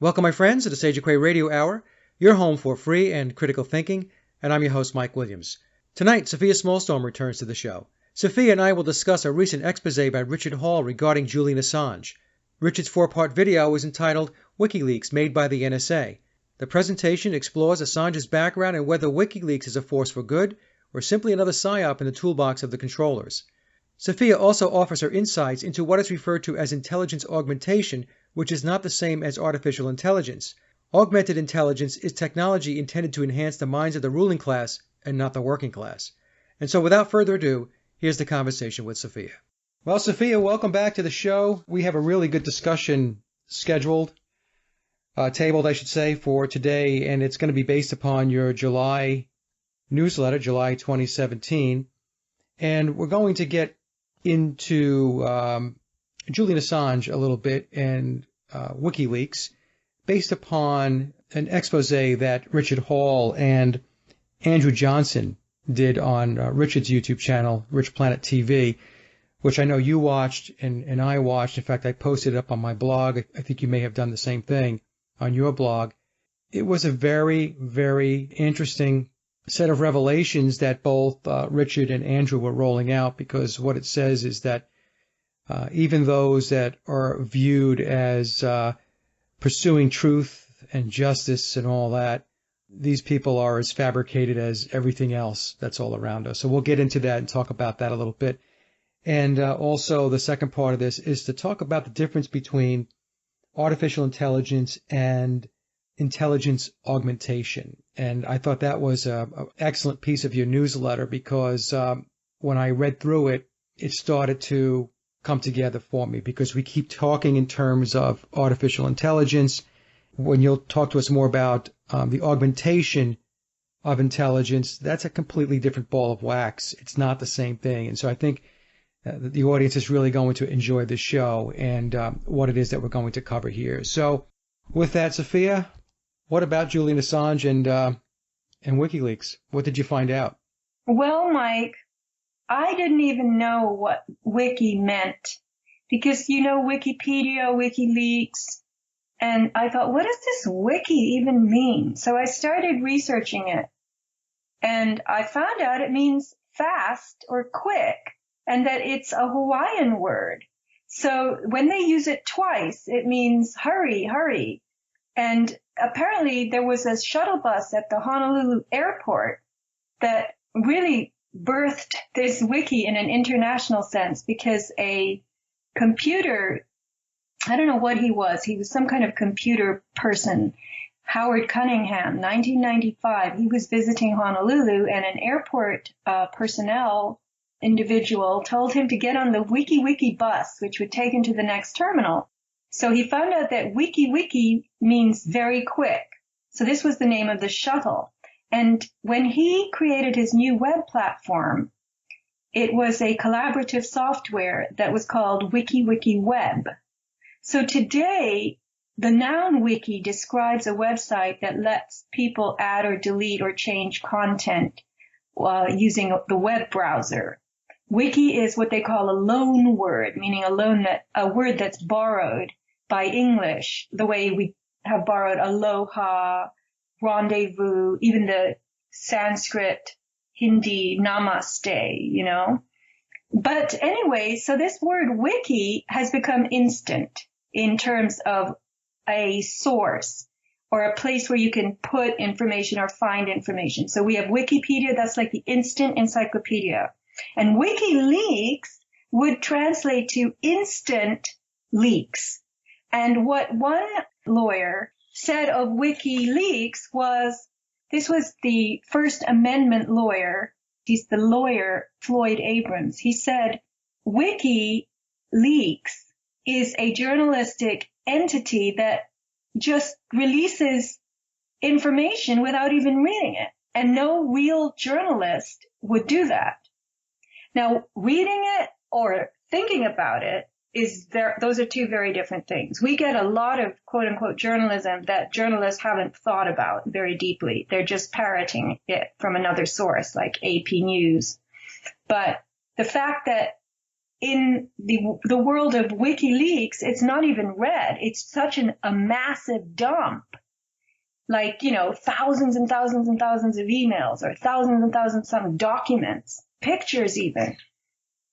Welcome, my friends, to the Sage of Quay Radio Hour, your home for free and critical thinking, and I'm your host, Mike Williams. Tonight, Sofia Smallstorm returns to the show. Sofia and I will discuss a recent expose by Richard Hall regarding Julian Assange. Richard's four-part video is entitled WikiLeaks Made by the NSA. The presentation explores Assange's background and whether WikiLeaks is a force for good or simply another Psyop in the toolbox of the controllers. Sofia also offers her insights into what is referred to as Intelligence Augmentation, which is not the same as artificial intelligence. Augmented intelligence is technology intended to enhance the minds of the ruling class and not the working class. And so without further ado, here's the conversation with Sofia. Well, Sofia, welcome back to the show. We have a really good discussion scheduled, tabled, I should say, for today, and it's going to be based upon your July newsletter, July 2017. And we're going to get into Julian Assange a little bit and WikiLeaks based upon an expose that Richard Hall and Andrew Johnson did on Richard's YouTube channel, Rich Planet TV, which I know you watched and I watched. In fact, I posted it up on my blog. I think you may have done the same thing on your blog. It was a very, very interesting set of revelations that both Richard and Andrew were rolling out, because what it says is that even those that are viewed as pursuing truth and justice and all that, these people are as fabricated as everything else that's all around us. So we'll get into that and talk about that a little bit. And also the second part of this is to talk about the difference between artificial intelligence and intelligence augmentation. And I thought that was an excellent piece of your newsletter, because when I read through it, it started to come together for me, because we keep talking in terms of artificial intelligence. When you'll talk to us more about the augmentation of intelligence, that's a completely different ball of wax. It's not the same thing. And so I think the audience is really going to enjoy this show and what it is that we're going to cover here. So with that, Sofia, what about Julian Assange and WikiLeaks? What did you find out? Well, Mike, I didn't even know what wiki meant, because, you know, Wikipedia, WikiLeaks, and I thought, what does this wiki even mean? So I started researching it, and I found out it means fast or quick, and that it's a Hawaiian word. So when they use it twice, it means hurry, hurry. And apparently there was a shuttle bus at the Honolulu airport that really birthed this wiki in an international sense, because a computer, I don't know what he was some kind of computer person, Howard Cunningham, 1995, he was visiting Honolulu, and an airport personnel individual told him to get on the wiki bus, which would take him to the next terminal. So he found out that wiki means very quick. So this was the name of the shuttle. And when he created his new web platform, it was a collaborative software that was called WikiWiki Web. So today, the noun wiki describes a website that lets people add or delete or change content using the web browser. Wiki is what they call a loan word, meaning a word that's borrowed by English, the way we have borrowed aloha, rendezvous, even the Sanskrit, Hindi, namaste, you know. But anyway, so this word wiki has become instant in terms of a source or a place where you can put information or find information. So we have Wikipedia, that's like the instant encyclopedia. And WikiLeaks would translate to instant leaks. And what one lawyer said of WikiLeaks was, this was the First Amendment lawyer. He's the lawyer, Floyd Abrams. He said, WikiLeaks is a journalistic entity that just releases information without even reading it. And no real journalist would do that. Now, reading it or thinking about it those are two very different things. We get a lot of quote unquote journalism that journalists haven't thought about very deeply. They're just parroting it from another source like AP News. But the fact that in the world of WikiLeaks, it's not even read. It's such a massive dump. Like, thousands and thousands and thousands of emails or thousands and thousands of documents, pictures even.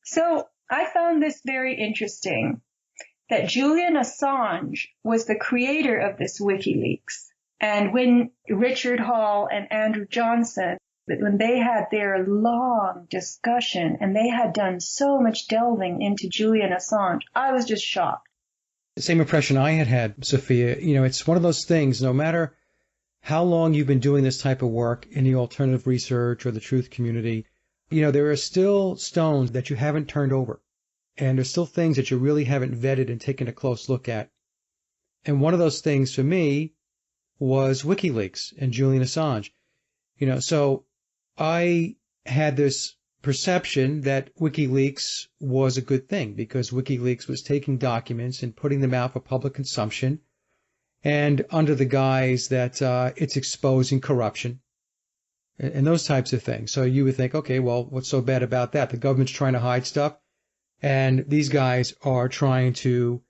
So I found this very interesting, that Julian Assange was the creator of this WikiLeaks. And when Richard Hall and Andrew Johnson, when they had their long discussion and they had done so much delving into Julian Assange, I was just shocked. The same impression I had, Sophia. It's one of those things, no matter how long you've been doing this type of work in the alternative research or the truth community, there are still stones that you haven't turned over. And there's still things that you really haven't vetted and taken a close look at. And one of those things for me was WikiLeaks and Julian Assange. So I had this perception that WikiLeaks was a good thing because WikiLeaks was taking documents and putting them out for public consumption, and under the guise that it's exposing corruption and those types of things. So you would think, okay, well, what's so bad about that? The government's trying to hide stuff, and these guys are trying to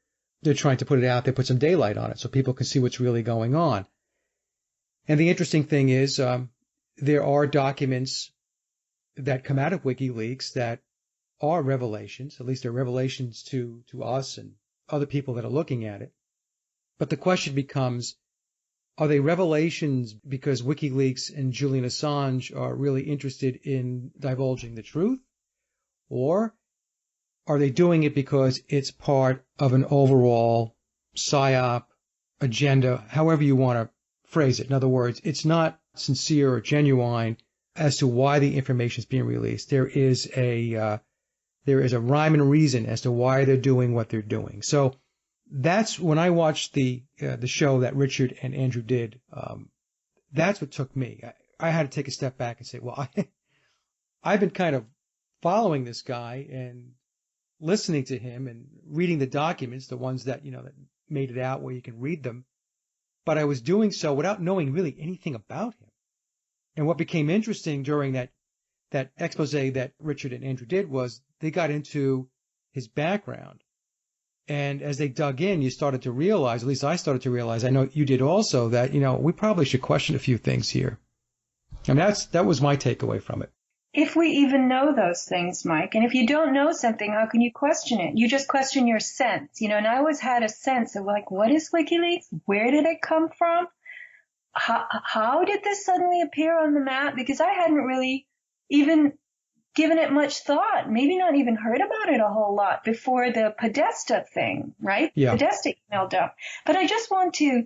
put it out there, put some daylight on it so people can see what's really going on. And the interesting thing is there are documents that come out of WikiLeaks that are revelations, at least they're revelations to us and other people that are looking at it. But the question becomes, are they revelations because WikiLeaks and Julian Assange are really interested in divulging the truth? Or are they doing it because it's part of an overall Psyop agenda, however you want to phrase it? In other words, it's not sincere or genuine as to why the information is being released. There is a rhyme and reason as to why they're doing what they're doing. So that's when I watched the show that Richard and Andrew did. That's what took me. I had to take a step back and say, well, I've been kind of following this guy and listening to him and reading the documents, the ones that that made it out where you can read them. But I was doing so without knowing really anything about him. And what became interesting during that expose that Richard and Andrew did was they got into his background. And as they dug in, you started to realize, at least I started to realize, I know you did also, that, we probably should question a few things here. I mean, that was my takeaway from it. If we even know those things, Mike, and if you don't know something, how can you question it? You just question your sense, and I always had a sense of like, what is WikiLeaks? Where did it come from? How did this suddenly appear on the map? Because I hadn't really even given it much thought, maybe not even heard about it a whole lot before the Podesta thing, right? Yeah. Podesta email dump. But I just want to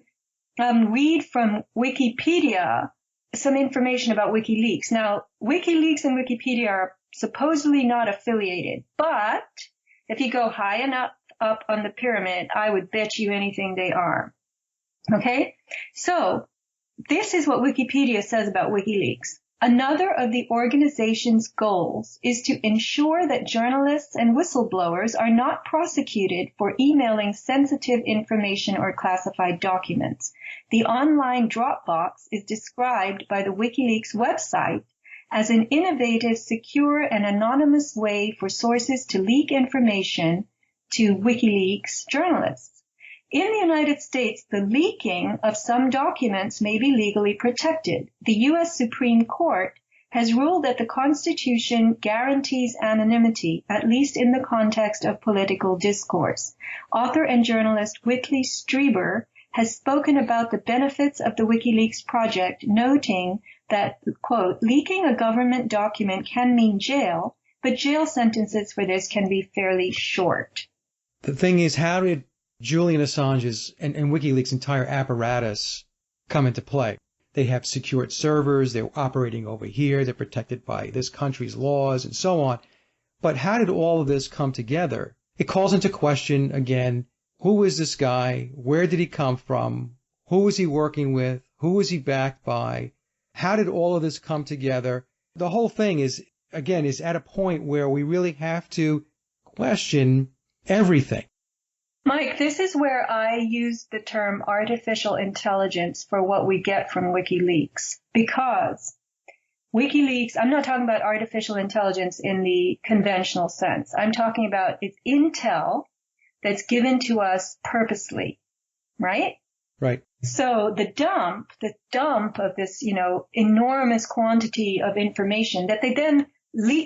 read from Wikipedia some information about WikiLeaks. Now, WikiLeaks and Wikipedia are supposedly not affiliated, but if you go high enough up on the pyramid, I would bet you anything they are. Okay? So, this is what Wikipedia says about WikiLeaks. Another of the organization's goals is to ensure that journalists and whistleblowers are not prosecuted for emailing sensitive information or classified documents. The online Dropbox is described by the WikiLeaks website as an innovative, secure, and anonymous way for sources to leak information to WikiLeaks journalists. In the United States, the leaking of some documents may be legally protected. The U.S. Supreme Court has ruled that the Constitution guarantees anonymity, at least in the context of political discourse. Author and journalist Whitley Strieber has spoken about the benefits of the WikiLeaks project, noting that, quote, leaking a government document can mean jail, but jail sentences for this can be fairly short. The thing is, how did Julian Assange's and WikiLeaks' entire apparatus come into play? They have secured servers, they're operating over here, they're protected by this country's laws and so on. But how did all of this come together? It calls into question, again, who is this guy? Where did he come from? Who was he working with? Who was he backed by? How did all of this come together? The whole thing is at a point where we really have to question everything. Mike, this is where I use the term artificial intelligence for what we get from WikiLeaks, because WikiLeaks, I'm not talking about artificial intelligence in the conventional sense. I'm talking about it's intel that's given to us purposely, right? Right. So the dump of this, enormous quantity of information that they then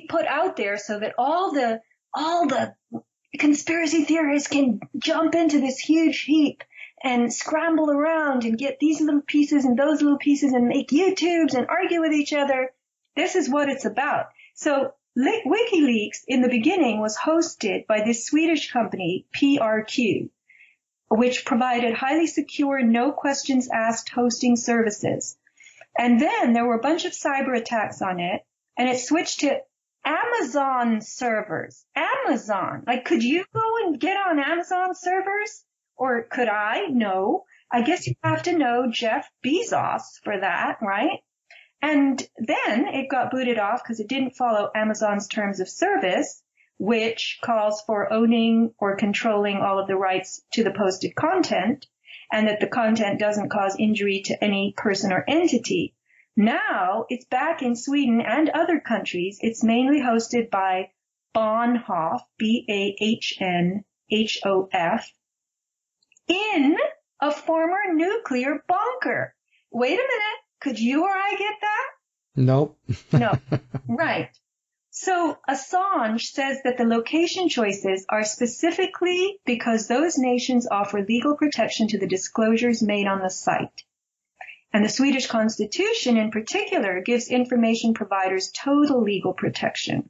put out there so that all the conspiracy theorists can jump into this huge heap and scramble around and get these little pieces and those little pieces and make YouTubes and argue with each other. This is what it's about. So WikiLeaks in the beginning was hosted by this Swedish company, PRQ, which provided highly secure, no questions asked hosting services. And then there were a bunch of cyber attacks on it, and it switched to Amazon servers. Amazon. Like, could you go and get on Amazon servers? Or could I? No. I guess you have to know Jeff Bezos for that, right? And then it got booted off because it didn't follow Amazon's terms of service, which calls for owning or controlling all of the rights to the posted content, and that the content doesn't cause injury to any person or entity. Now it's back in Sweden and other countries. It's mainly hosted by Bahnhof, Bahnhof, in a former nuclear bunker. Wait a minute. Could you or I get that? Nope. No. Right. So Assange says that the location choices are specifically because those nations offer legal protection to the disclosures made on the site. And the Swedish Constitution in particular gives information providers total legal protection.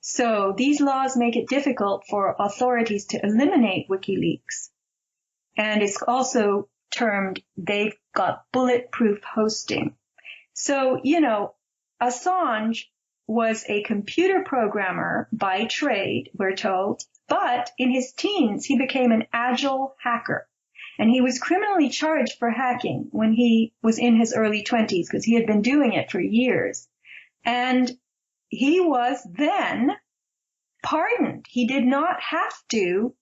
So these laws make it difficult for authorities to eliminate WikiLeaks. And it's also termed they've got bulletproof hosting. So, Assange was a computer programmer by trade, we're told, but in his teens, he became an agile hacker. And he was criminally charged for hacking when he was in his early 20s because he had been doing it for years. And he was then pardoned. He did not have to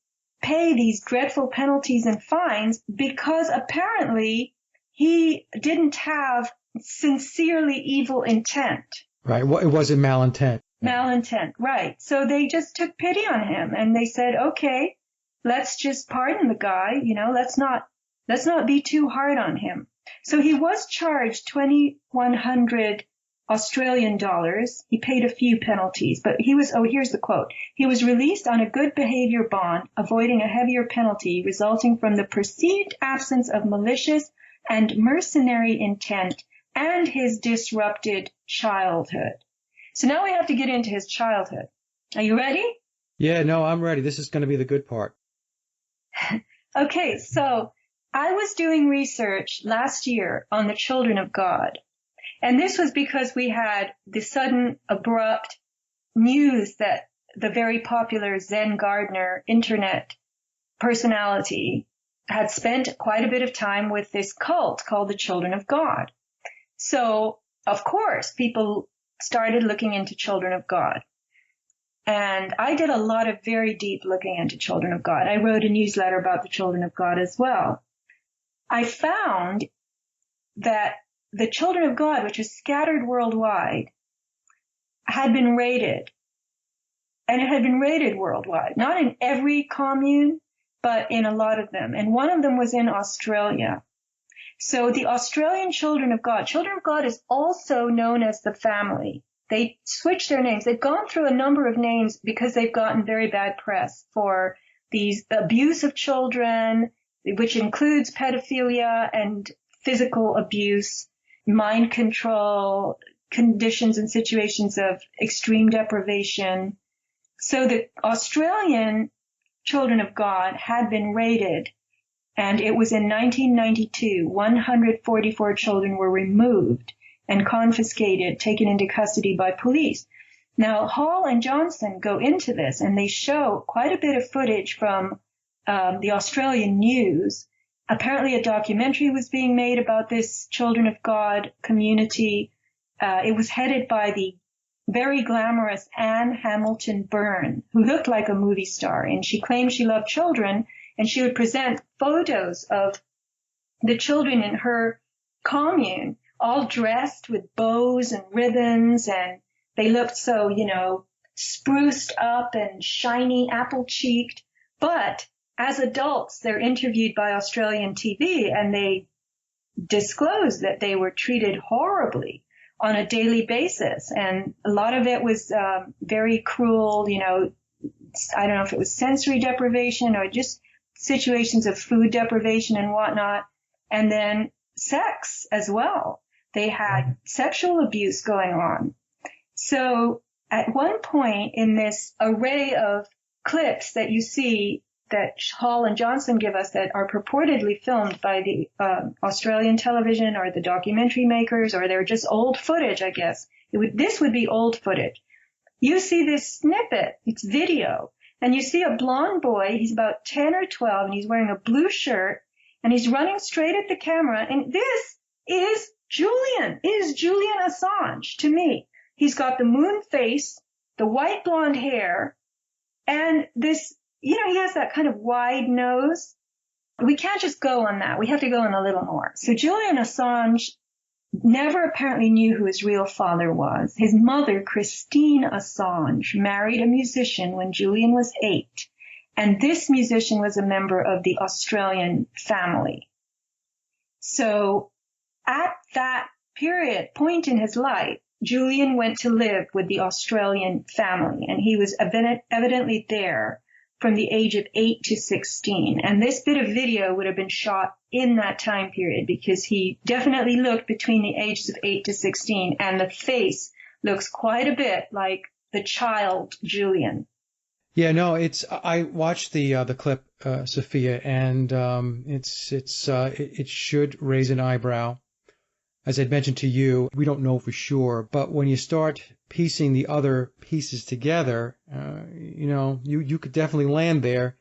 pay these dreadful penalties and fines because apparently he didn't have sincerely evil intent. Right. Well, it wasn't malintent. Malintent, right. So they just took pity on him and they said, okay, let's just pardon the guy, let's not be too hard on him. So he was charged 2,100 Australian dollars. He paid a few penalties, but here's the quote. He was released on a good behavior bond, avoiding a heavier penalty resulting from the perceived absence of malicious and mercenary intent and his disrupted childhood. So now we have to get into his childhood. Are you ready? Yeah, no, I'm ready. This is going to be the good part. Okay, so I was doing research last year on the children of God. And this was because we had the sudden, abrupt news that the very popular Zen Gardner internet personality had spent quite a bit of time with this cult called the Children of God. So, of course, people started looking into Children of God. And I did a lot of very deep looking into Children of God. I wrote a newsletter about the Children of God as well. I found that the Children of God, which is scattered worldwide, had been raided. And it had been raided worldwide. Not in every commune, but in a lot of them. And one of them was in Australia. So the Australian Children of God is also known as the family. They switched their names. They've gone through a number of names because they've gotten very bad press for these abuse of children, which includes pedophilia and physical abuse, mind control, conditions and situations of extreme deprivation. So the Australian Children of God had been raided, and it was in 1992. 144 children were removed and confiscated, taken into custody by police. Now, Hall and Johnson go into this, and they show quite a bit of footage from the Australian news. Apparently, a documentary was being made about this Children of God community. It was headed by the very glamorous Anne Hamilton Byrne, who looked like a movie star, and she claimed she loved children, and she would present photos of the children in her commune all dressed with bows and ribbons, and they looked so, spruced up and shiny, apple-cheeked. But as adults, they're interviewed by Australian TV, and they disclosed that they were treated horribly on a daily basis. And a lot of it was very cruel, I don't know if it was sensory deprivation or just situations of food deprivation and whatnot. And then sex as well. They had sexual abuse going on. So at one point in this array of clips that you see that Hall and Johnson give us that are purportedly filmed by the Australian television or the documentary makers, or they're just old footage, I guess. This would be old footage. You see this snippet, it's video, and you see a blonde boy, he's about 10 or 12, and he's wearing a blue shirt, and he's running straight at the camera, and this is Julian. It is Julian Assange to me. He's got the moon face, the white blonde hair, and this, he has that kind of wide nose. We can't just go on that. We have to go on a little more. So Julian Assange never apparently knew who his real father was. His mother, Christine Assange, married a musician when Julian was 8. And this musician was a member of the Australian family. So at that point in his life, Julian went to live with the Australian family, and he was evidently there from the age of 8 to 16. And this bit of video would have been shot in that time period because he definitely looked between the ages of 8 to 16, and the face looks quite a bit like the child Julian. Yeah, no, I watched the clip, Sofia, and it should raise an eyebrow. As I'd mentioned to you, we don't know for sure, but when you start piecing the other pieces together, you could definitely land there.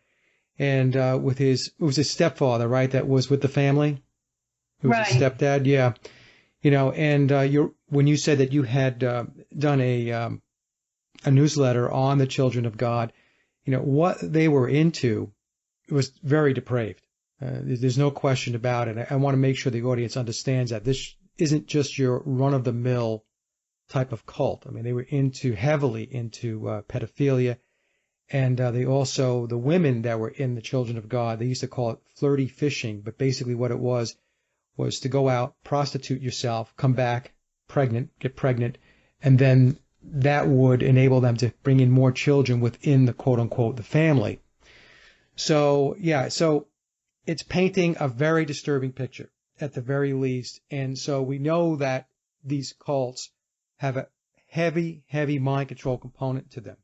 And with it was his stepfather, right? That was with the family. Who was his stepdad, yeah. And when you said that you had done a newsletter on the children of God, what they were into was very depraved. There's no question about it. I want to make sure the audience understands that this isn't just your run-of-the-mill type of cult. I mean, they were heavily into pedophilia, and the women that were in the Children of God, they used to call it flirty fishing, but basically what it was to go out, prostitute yourself, come back get pregnant, and then that would enable them to bring in more children within the quote-unquote the family. So, yeah, it's painting a very disturbing picture at the very least. And so we know that these cults have a heavy, heavy mind control component to them.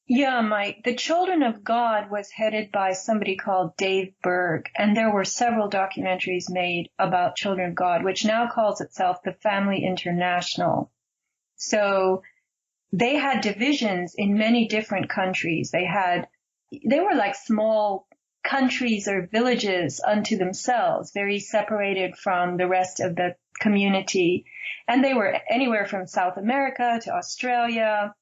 Yeah, Mike. The Children of God was headed by somebody called Dave Berg, and there were several documentaries made about Children of God, which now calls itself the Family International. So they had divisions in many different countries. They were like small countries or villages unto themselves, very separated from the rest of the community. And they were anywhere from South America to Australia,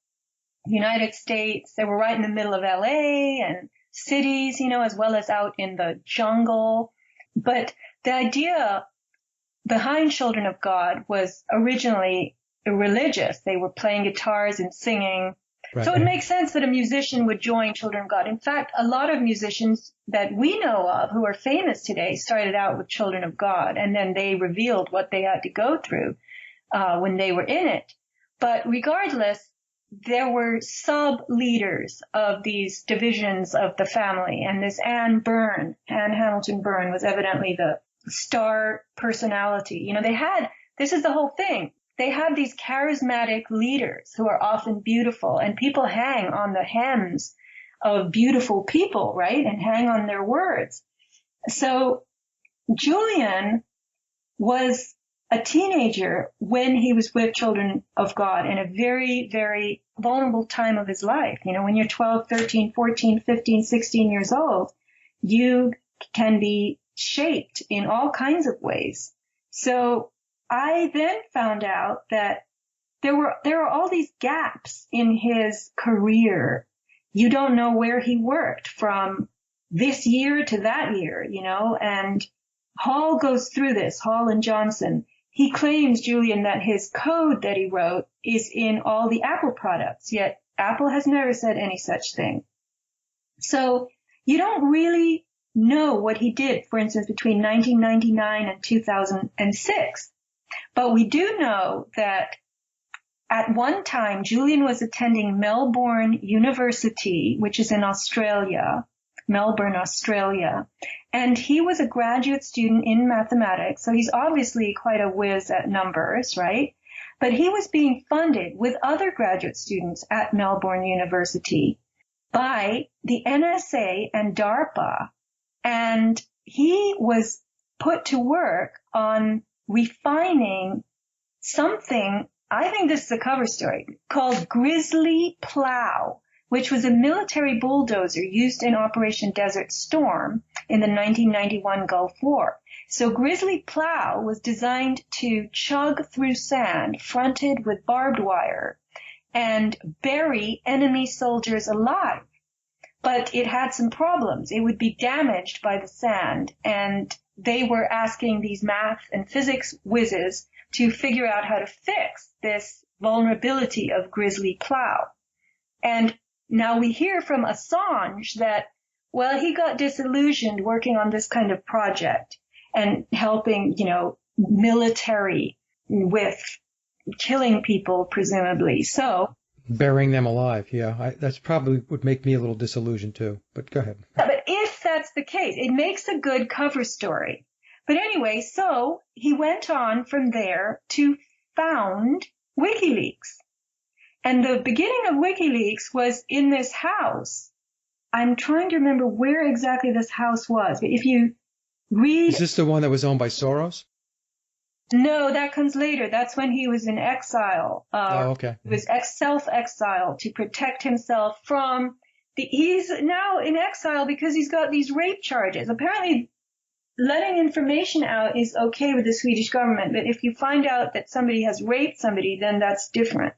United States. They were right in the middle of LA and cities, as well as out in the jungle. But the idea behind Children of God was originally religious. They were playing guitars and singing. Right. So it makes sense that a musician would join Children of God. In fact, a lot of musicians that we know of who are famous today started out with Children of God, and then they revealed what they had to go through when they were in it. But regardless, there were sub-leaders of these divisions of the family, and this Anne Hamilton Byrne, was evidently the star personality. This is the whole thing. They have these charismatic leaders who are often beautiful, and people hang on the hems of beautiful people, right? And hang on their words. So Julian was a teenager when he was with Children of God in a very, very vulnerable time of his life. When you're 12, 13, 14, 15, 16 years old, you can be shaped in all kinds of ways. So I then found out that there are all these gaps in his career. You don't know where he worked from this year to that year, and Hall goes through this, Hall and Johnson, he claims, Julian, that his code that he wrote is in all the Apple products, yet Apple has never said any such thing. So you don't really know what he did, for instance, between 1999 and 2006. But we do know that at one time, Julian was attending Melbourne University, which is in Australia, Melbourne, Australia, and he was a graduate student in mathematics, so he's obviously quite a whiz at numbers, right? But he was being funded with other graduate students at Melbourne University by the NSA and DARPA, and he was put to work on refining something, I think this is a cover story, called Grizzly Plow, which was a military bulldozer used in Operation Desert Storm in the 1991 Gulf War. So Grizzly Plow was designed to chug through sand fronted with barbed wire and bury enemy soldiers alive. But it had some problems. It would be damaged by the sand, and they were asking these math and physics whizzes to figure out how to fix this vulnerability of Grizzly Plow. And now we hear from Assange that, well, he got disillusioned working on this kind of project and helping, military with killing people, presumably. So burying them alive, yeah. That's probably would make me a little disillusioned too, but go ahead. But if that's the case, it makes a good cover story. But anyway, so he went on from there to found WikiLeaks. And the beginning of WikiLeaks was in this house. I'm trying to remember where exactly this house was, but if you read... Is this the one that was owned by Soros? No, that comes later. That's when he was in exile. Okay. He was self-exiled to protect himself from he's now in exile because he's got these rape charges. Apparently, letting information out is okay with the Swedish government, but if you find out that somebody has raped somebody, then that's different.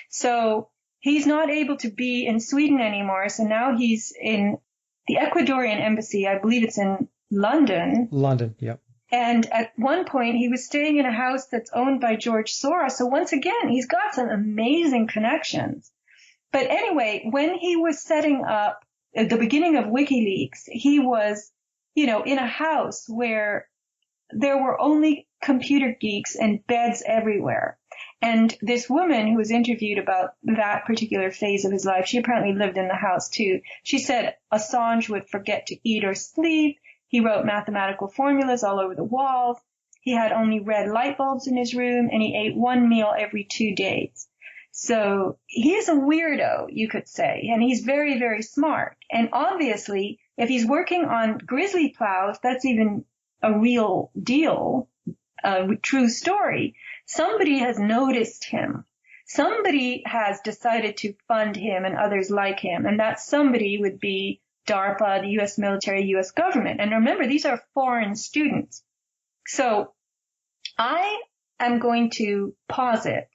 So he's not able to be in Sweden anymore. So now he's in the Ecuadorian embassy. I believe it's in London. London, yep. And at one point, he was staying in a house that's owned by George Soros. So once again, he's got some amazing connections. But anyway, when he was setting up at the beginning of WikiLeaks, he was, in a house where there were only computer geeks and beds everywhere. And this woman who was interviewed about that particular phase of his life, she apparently lived in the house too. She said Assange would forget to eat or sleep. He wrote mathematical formulas all over the walls. He had only red light bulbs in his room, and he ate one meal every 2 days. So he is a weirdo, you could say, and he's very, very smart. And obviously, if he's working on Grizzly Plows, that's even a real deal, a true story. Somebody has noticed him. Somebody has decided to fund him and others like him, and that somebody would be DARPA, the U.S. military, U.S. government. And remember, these are foreign students. So I am going to posit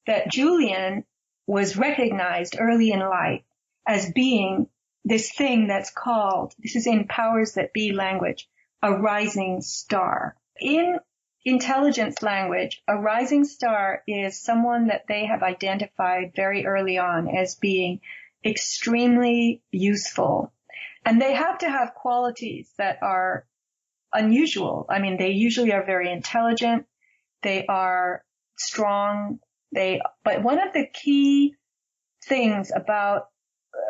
that Julian was recognized early in life as being this thing that's called, this is in powers that be language, a rising star. In intelligence language, a rising star is someone that they have identified very early on as being extremely useful. And they have to have qualities that are unusual. I mean, they usually are very intelligent. They are strong. But one of the key things about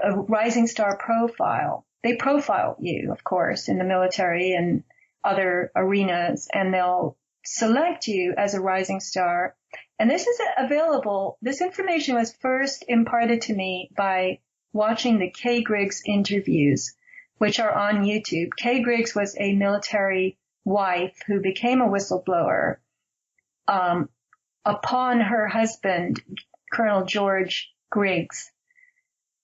a rising star profile, they profile you, of course, in the military and other arenas, and they'll select you as a rising star. And this is available. This information was first imparted to me by watching the Kay Griggs interviews, which are on YouTube. Kay Griggs was a military wife who became a whistleblower upon her husband, Colonel George Griggs,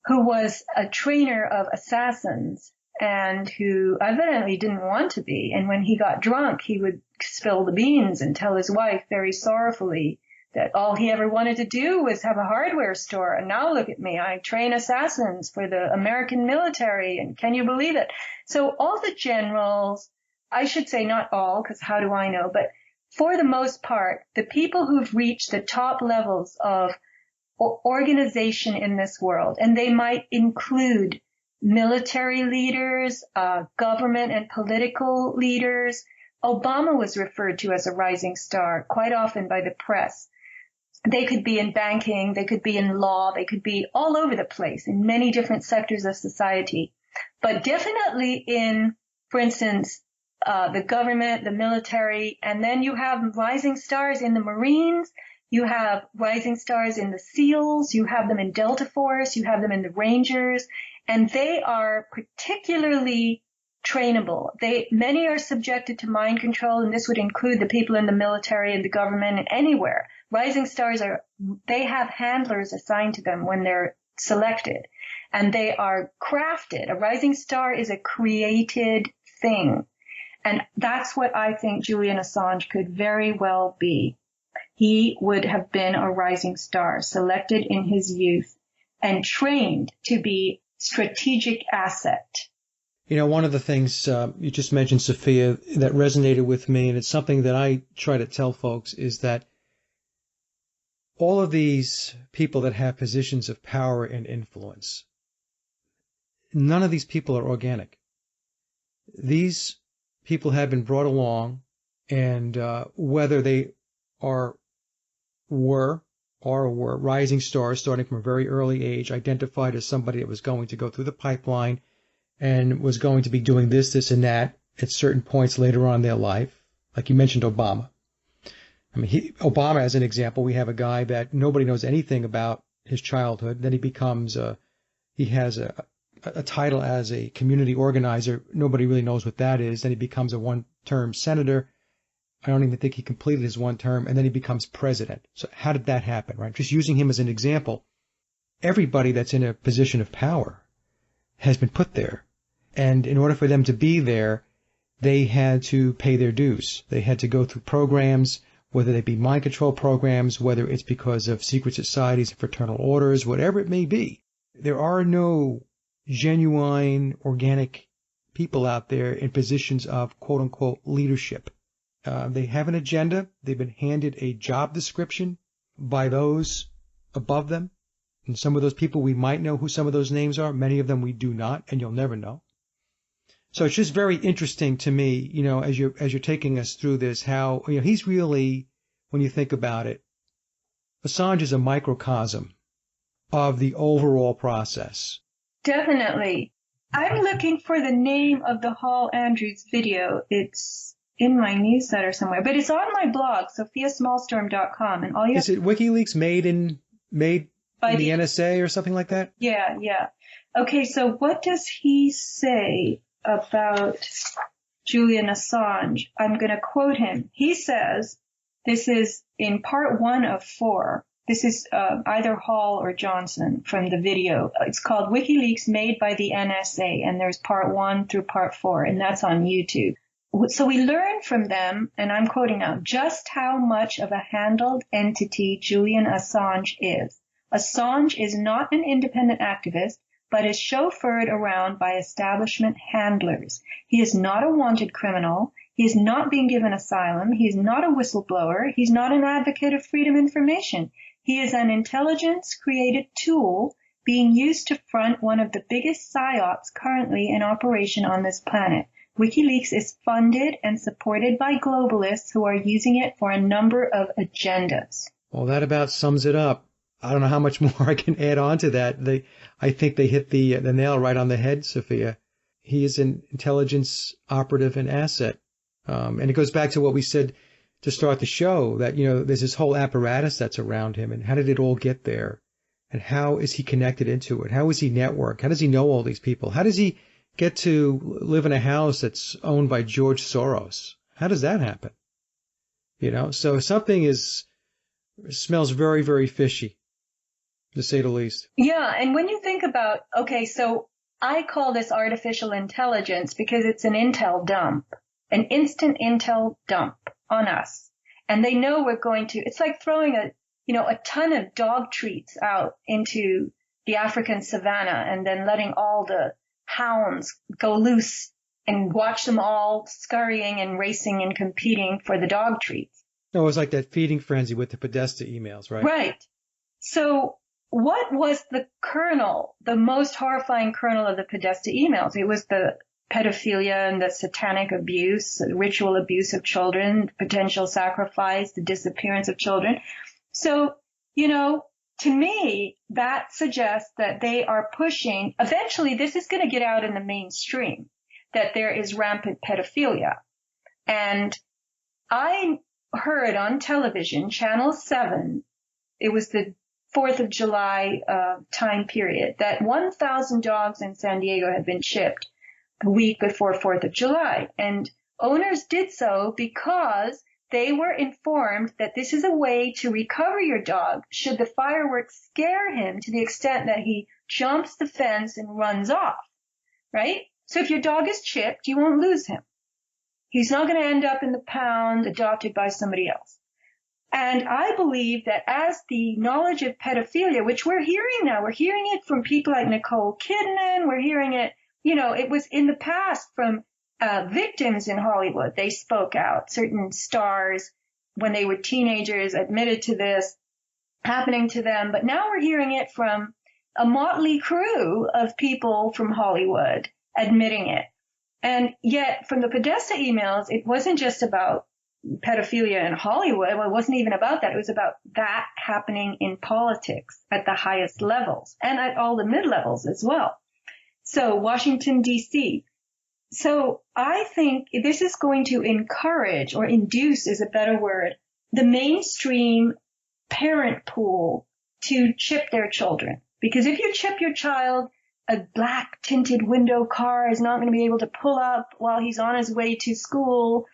who was a trainer of assassins and who evidently didn't want to be. And when he got drunk, he would spill the beans and tell his wife very sorrowfully that all he ever wanted to do was have a hardware store. And now look at me, I train assassins for the American military. And can you believe it? So all the generals, I should say not all, because how do I know, but for the most part, the people who've reached the top levels of organization in this world, and they might include military leaders, government and political leaders. Obama was referred to as a rising star quite often by the press. They could be in banking, they could be in law, they could be all over the place in many different sectors of society. But definitely in, for instance, the government, the military, and then you have rising stars in the Marines, you have rising stars in the SEALs, you have them in Delta Force, you have them in the Rangers, and they are particularly trainable. Many are subjected to mind control, and this would include the people in the military and the government and anywhere. Rising stars they have handlers assigned to them when they're selected, and they are crafted. A rising star is a created thing. And that's what I think Julian Assange could very well be. He would have been a rising star, selected in his youth and trained to be strategic asset. You know, one of the things you just mentioned, Sofia, that resonated with me, and it's something that I try to tell folks, is that all of these people that have positions of power and influence, none of these people are organic. These people have been brought along, and whether they were rising stars starting from a very early age, identified as somebody that was going to go through the pipeline and was going to be doing this, and that at certain points later on in their life. Like you mentioned Obama. I mean, Obama, as an example, we have a guy that nobody knows anything about his childhood. Then he has a title as a community organizer. Nobody really knows what that is. Then he becomes a one-term senator. I don't even think he completed his one term, and then he becomes president. So how did that happen, right? Just using him as an example, everybody that's in a position of power has been put there. And in order for them to be there, they had to pay their dues. They had to go through programs, whether they be mind control programs, whether it's because of secret societies and fraternal orders, whatever it may be. There are no genuine, organic people out there in positions of quote-unquote leadership. They have an agenda. They've been handed a job description by those above them. And some of those people, we might know who some of those names are. Many of them we do not, and you'll never know. So it's just very interesting to me, you know, as you're taking us through this, how, you know, he's really, when you think about it, Assange is a microcosm of the overall process. Definitely. I'm looking for the name of the Hall Andrews video. It's in my newsletter somewhere, but it's on my blog, sofiasmallstorm.com, and all you have. Is it WikiLeaks made by the NSA or something like that? Yeah. Okay, so what does he say about Julian Assange? I'm going to quote him. He says, this is in part 1 of 4. This is either Hall or Johnson from the video. It's called WikiLeaks Made by the NSA, and there's part 1 through part 4, and that's on YouTube. So we learned from them, and I'm quoting now, just how much of a handled entity Julian Assange is. Assange is not an independent activist, but is chauffeured around by establishment handlers. He is not a wanted criminal. He is not being given asylum. He is not a whistleblower. He's not an advocate of freedom of information. He is an intelligence-created tool being used to front one of the biggest psyops currently in operation on this planet. WikiLeaks is funded and supported by globalists who are using it for a number of agendas. Well, that about sums it up. I don't know how much more I can add on to that. I think they hit the nail right on the head, Sofia. He is an intelligence operative and asset. And it goes back to what we said to start the show, that, you know, there's this whole apparatus that's around him, and how did it all get there? And how is he connected into it? How is he networked? How does he know all these people? How does he get to live in a house that's owned by George Soros? How does that happen? You know, so something smells very, very fishy, to say the least. Yeah, and when you think about, okay, so I call this artificial intelligence because it's an intel dump, an instant intel dump on us. And they know we're going to, it's like throwing a ton of dog treats out into the African savannah and then letting all the hounds go loose and watch them all scurrying and racing and competing for the dog treats. No, it was like that feeding frenzy with the Podesta emails, right? Right. So what was the kernel, the most horrifying kernel of the Podesta emails? It was the pedophilia and the satanic abuse, the ritual abuse of children, potential sacrifice, the disappearance of children. So, to me, that suggests that they are pushing, eventually this is going to get out in the mainstream, that there is rampant pedophilia. And I heard on television, Channel 7, it was the 4th of July time period, that 1,000 dogs in San Diego had been chipped the week before 4th of July. And owners did so because they were informed that this is a way to recover your dog should the fireworks scare him to the extent that he jumps the fence and runs off, right? So if your dog is chipped, you won't lose him. He's not going to end up in the pound adopted by somebody else. And I believe that as the knowledge of pedophilia, which we're hearing now, we're hearing it from people like Nicole Kidman, we're hearing it, it was in the past from victims in Hollywood. They spoke out. Certain stars, when they were teenagers, admitted to this happening to them. But now we're hearing it from a motley crew of people from Hollywood admitting it. And yet, from the Podesta emails, it wasn't just about pedophilia in Hollywood. Well, it wasn't even about that. It was about that happening in politics at the highest levels and at all the mid-levels as well. So Washington, D.C. So I think this is going to encourage, or induce is a better word, the mainstream parent pool to chip their children. Because if you chip your child, a black tinted window car is not going to be able to pull up while he's on his way to school,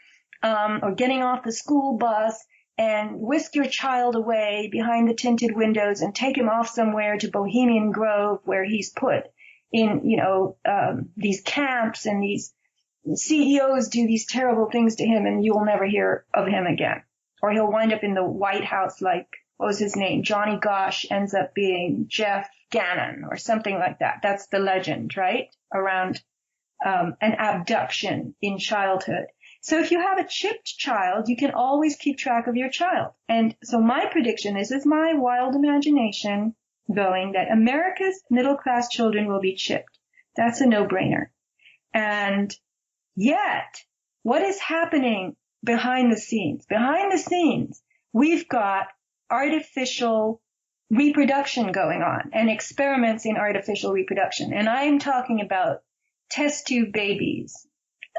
or getting off the school bus, and whisk your child away behind the tinted windows and take him off somewhere to Bohemian Grove where he's put in, these camps, and these CEOs do these terrible things to him, and you will never hear of him again. Or he'll wind up in the White House like, what was his name? Johnny Gosh ends up being Jeff Gannon or something like that. That's the legend, right? Around an abduction in childhood. So if you have a chipped child, you can always keep track of your child. And so my prediction, this is my wild imagination going, that America's middle-class children will be chipped. That's a no-brainer. And yet, what is happening behind the scenes? Behind the scenes, we've got artificial reproduction going on and experiments in artificial reproduction. And I'm talking about test tube babies,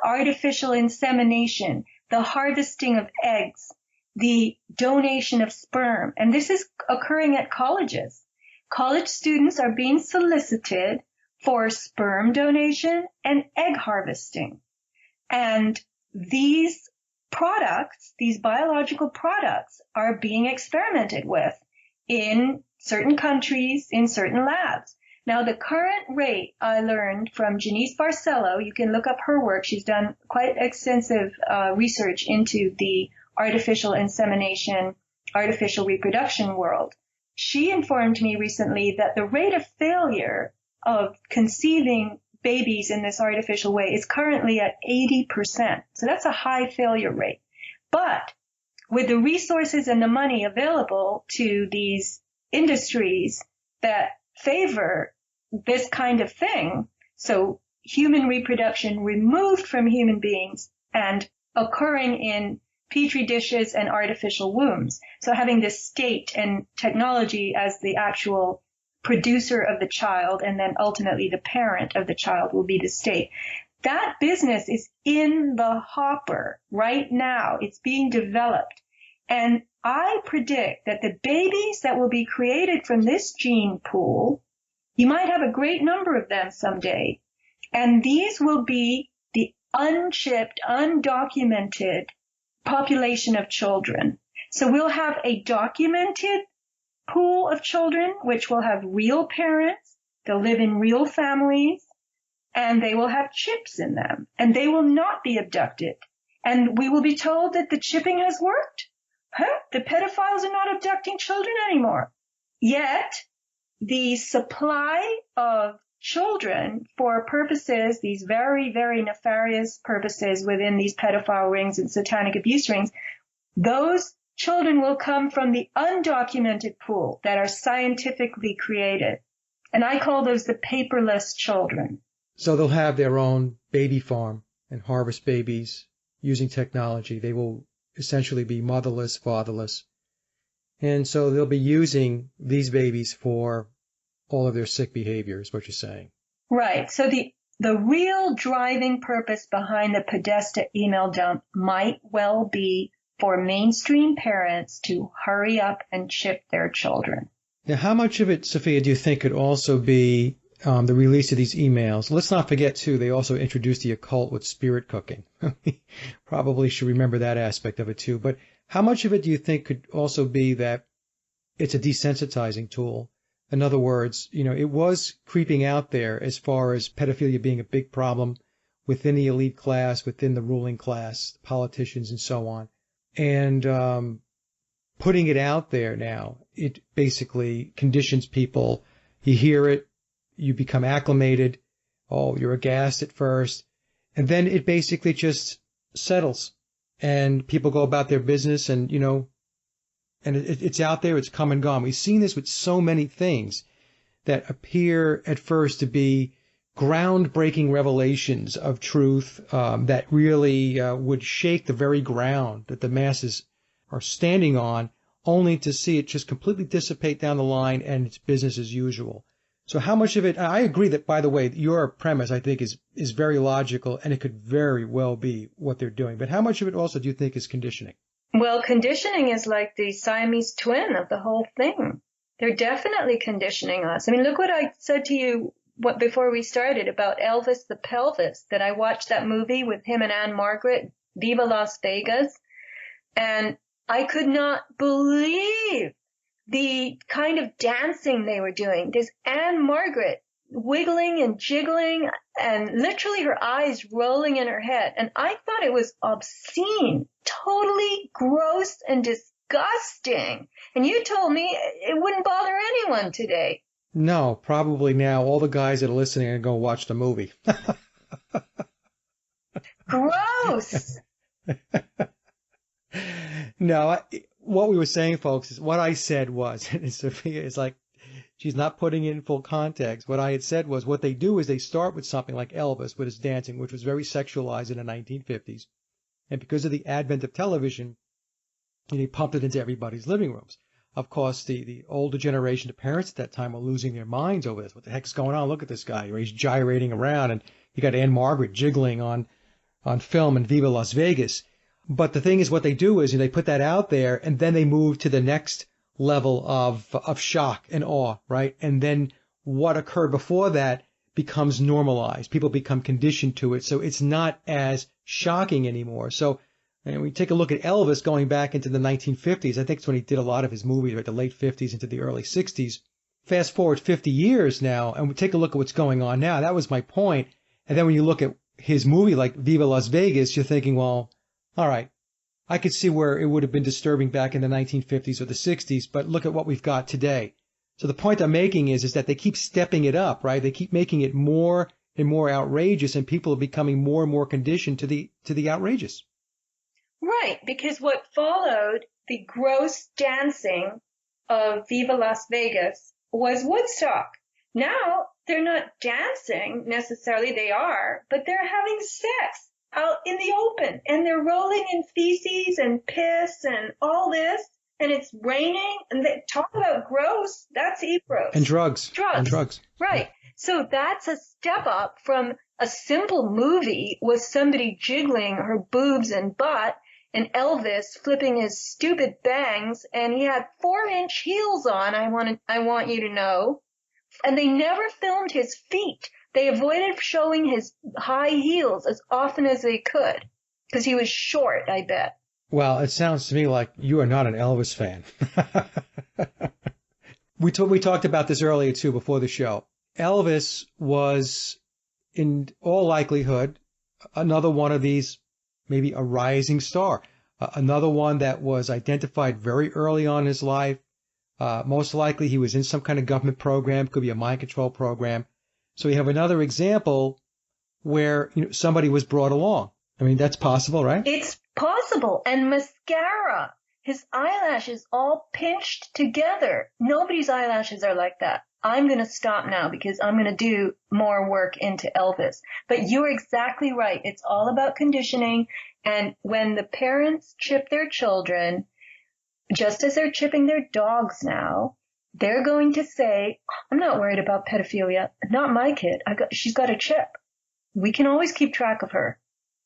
artificial insemination, the harvesting of eggs, the donation of sperm. And this is occurring at colleges. College students are being solicited for sperm donation and egg harvesting. And these products, these biological products, are being experimented with in certain countries, in certain labs. Now, the current rate, I learned from Janice Barcelo, you can look up her work. She's done quite extensive research into the artificial insemination, artificial reproduction world. She informed me recently that the rate of failure of conceiving babies in this artificial way is currently at 80%. So that's a high failure rate. But with the resources and the money available to these industries that favor this kind of thing, so human reproduction removed from human beings and occurring in petri dishes and artificial wombs. So having the state and technology as the actual producer of the child, and then ultimately the parent of the child will be the state. That business is in the hopper right now. It's being developed. And I predict that the babies that will be created from this gene pool, you might have a great number of them someday, and these will be the unchipped, undocumented population of children. So we'll have a documented pool of children, which will have real parents, they'll live in real families, and they will have chips in them, and they will not be abducted. And we will be told that the chipping has worked. The pedophiles are not abducting children anymore. Yet, the supply of children for purposes, these very, very nefarious purposes within these pedophile rings and satanic abuse rings, those children will come from the undocumented pool that are scientifically created. And I call those the paperless children. So they'll have their own baby farm and harvest babies using technology. They will essentially be motherless, fatherless. And so they'll be using these babies for all of their sick behavior, is what you're saying. Right. So the real driving purpose behind the Podesta email dump might well be for mainstream parents to hurry up and chip their children. Now, how much of it, Sofia, do you think could also be the release of these emails? Let's not forget, too, they also introduced the occult with spirit cooking. Probably should remember that aspect of it, too. But how much of it do you think could also be that it's a desensitizing tool? In other words, it was creeping out there as far as pedophilia being a big problem within the elite class, within the ruling class, politicians, and so on. And putting it out there now, it basically conditions people. You hear it, you become acclimated. Oh, you're aghast at first. And then it basically just settles. And people go about their business and, and it's out there, it's come and gone. We've seen this with so many things that appear at first to be groundbreaking revelations of truth that really would shake the very ground that the masses are standing on, only to see it just completely dissipate down the line and it's business as usual. So how much of it, I agree that, by the way, your premise, I think, is very logical and it could very well be what they're doing. But how much of it also do you think is conditioning? Well, conditioning is like the Siamese twin of the whole thing. They're definitely conditioning us. I mean, look what I said to you before we started about Elvis the Pelvis, that I watched that movie with him and Anne Margaret, Viva Las Vegas, and I could not believe the kind of dancing they were doing. There's Anne Margaret wiggling and jiggling and literally her eyes rolling in her head. And I thought it was obscene, totally gross and disgusting. And you told me it wouldn't bother anyone today. No, probably now all the guys that are listening are going to watch the movie. Gross. No, what we were saying, folks, is what I said was, and Sofia is like, she's not putting it in full context. What I had said was what they do is they start with something like Elvis with his dancing, which was very sexualized in the 1950s. And because of the advent of television, they pumped it into everybody's living rooms. Of course, the older generation, the parents at that time, were losing their minds over this. What the heck's going on? Look at this guy. He's gyrating around, and you got Anne Margaret jiggling on film in Viva Las Vegas. But the thing is, what they do is they put that out there, and then they move to the next level of shock and awe, right? And then what occurred before that becomes normalized. People become conditioned to it, so it's not as shocking anymore. So, and we take a look at Elvis going back into the 1950s. I think it's when he did a lot of his movies, right, the late 50s into the early 60s. Fast forward 50 years now, and we take a look at what's going on now. That was my point. And then when you look at his movie like Viva Las Vegas, you're thinking, well, all right, I could see where it would have been disturbing back in the 1950s or the 60s, but look at what we've got today. So the point I'm making is that they keep stepping it up, right? They keep making it more and more outrageous, and people are becoming more and more conditioned to the outrageous. Right, because what followed the gross dancing of Viva Las Vegas was Woodstock. Now, they're not dancing necessarily, they are, but they're having sex out in the open, and they're rolling in feces and piss and all this, and it's raining, and they talk about gross, that's gross. And drugs. And drugs. Right. So that's a step up from a simple movie with somebody jiggling her boobs and butt, and Elvis flipping his stupid bangs, and he had 4-inch heels on, I want you to know. And they never filmed his feet. They avoided showing his high heels as often as they could, because he was short, I bet. Well, it sounds to me like you are not an Elvis fan. We talked about this earlier, too, before the show. Elvis was, in all likelihood, another one of these, maybe a rising star, another one that was identified very early on in his life. Most likely he was in some kind of government program, could be a mind control program. So we have another example where somebody was brought along. I mean, that's possible, right? It's possible. And mascara. his eyelashes all pinched together. Nobody's eyelashes are like that. I'm going to stop now because I'm going to do more work into Elvis. But you're exactly right. It's all about conditioning. And when the parents chip their children, just as they're chipping their dogs now, they're going to say, I'm not worried about pedophilia. Not my kid. She's got a chip. We can always keep track of her.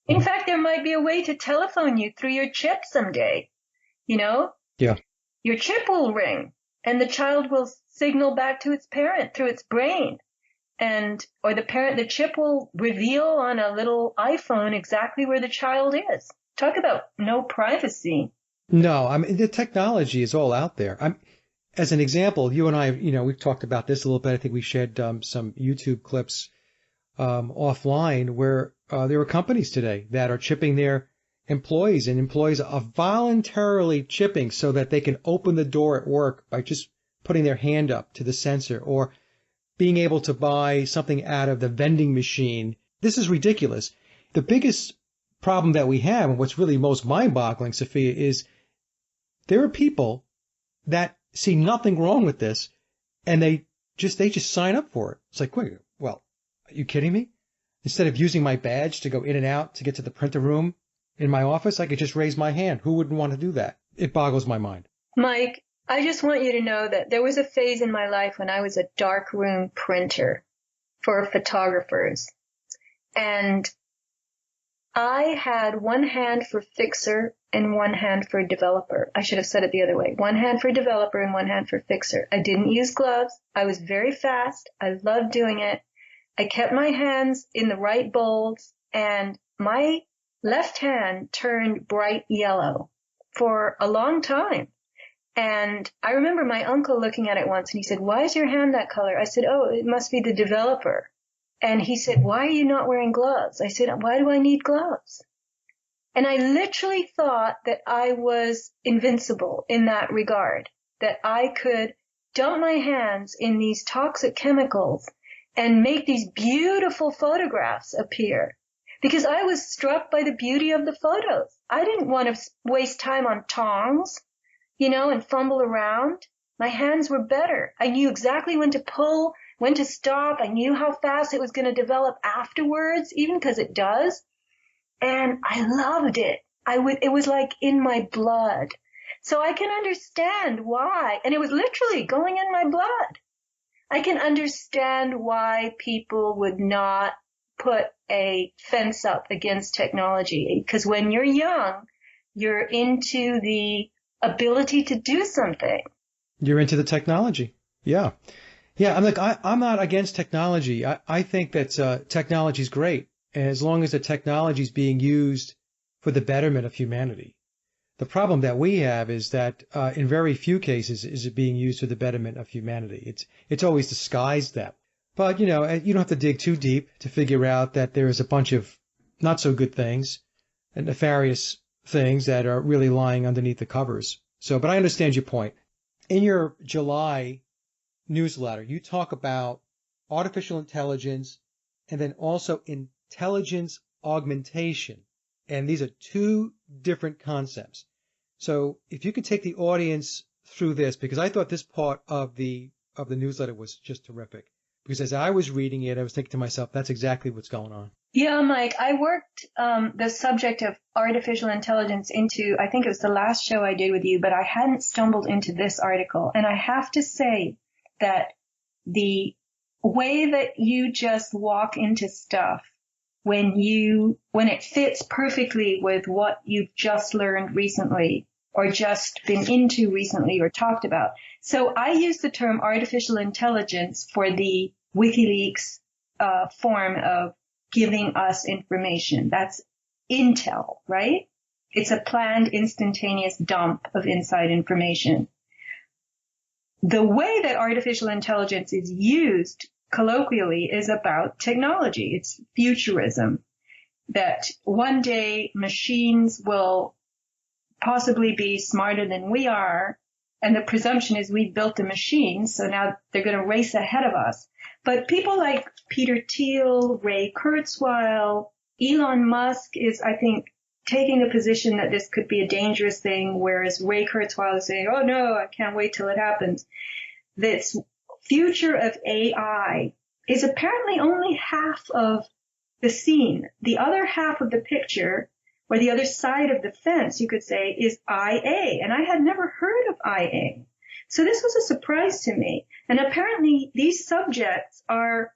In fact, there might be a way to telephone you through your chip someday. You know? Yeah. Your chip will ring and the child will signal back to its parent through its brain. Or the chip will reveal on a little iPhone exactly where the child is. Talk about no privacy. No, I mean, the technology is all out there. As an example, you and I, we've talked about this a little bit. I think we shared some YouTube clips offline where there are companies today that are chipping their employees, and employees are voluntarily chipping so that they can open the door at work by just putting their hand up to the sensor, or being able to buy something out of the vending machine. This is ridiculous. The biggest problem that we have, and what's really most mind-boggling, Sofia, is there are people that see nothing wrong with this, and they just sign up for it. It's like, wait, well, are you kidding me? Instead of using my badge to go in and out to get to the printer room in my office, I could just raise my hand. Who wouldn't want to do that? It boggles my mind. Mike, I just want you to know that there was a phase in my life when I was a darkroom printer for photographers. And I had one hand for fixer and one hand for developer. I should have said it the other way. One hand for developer and one hand for fixer. I didn't use gloves. I was very fast. I loved doing it. I kept my hands in the right bowls, and my left hand turned bright yellow for a long time. And I remember my uncle looking at it once, and he said, "Why is your hand that color?" I said, "Oh, it must be the developer." And he said, "Why are you not wearing gloves?" I said, "Why do I need gloves?" And I literally thought that I was invincible in that regard, that I could dump my hands in these toxic chemicals and make these beautiful photographs appear, because I was struck by the beauty of the photos. I didn't want to waste time on tongs, and fumble around. My hands were better. I knew exactly when to pull, when to stop. I knew how fast it was going to develop afterwards, even because it does. And I loved it. It was like in my blood. So I can understand why. And it was literally going in my blood. I can understand why people would not put a fence up against technology. Because when you're young, you're into the ability to do something. You're into the technology. Yeah. Yeah. I'm not against technology. I think that technology is great, as long as the technology is being used for the betterment of humanity. The problem that we have is that in very few cases is it being used for the betterment of humanity. It's always disguised that. But, you don't have to dig too deep to figure out that there is a bunch of not so good things and nefarious things that are really lying underneath the covers. But I understand your point. In your July newsletter, you talk about artificial intelligence and then also intelligence augmentation. And these are two different concepts. So if you could take the audience through this, because I thought this part of the newsletter was just terrific. Because as I was reading it, I was thinking to myself, that's exactly what's going on. Yeah, Mike, I worked the subject of artificial intelligence into, I think it was the last show I did with you, but I hadn't stumbled into this article. And I have to say that the way that you just walk into stuff when it fits perfectly with what you've just learned recently or just been into recently or talked about. So I use the term artificial intelligence for the WikiLeaks form of giving us information. That's intel, right? It's a planned instantaneous dump of inside information. The way that artificial intelligence is used colloquially is about technology. It's futurism, that one day machines will possibly be smarter than we are, and the presumption is we built the machine, so now they're going to race ahead of us. But people like Peter Thiel, Ray Kurzweil, Elon Musk is, I think, taking the position that this could be a dangerous thing, whereas Ray Kurzweil is saying, oh no, I can't wait till it happens. This future of AI is apparently only half of the scene. The other half of the picture, or the other side of the fence, you could say, is IA. And I had never heard of IA. So this was a surprise to me. And apparently these subjects are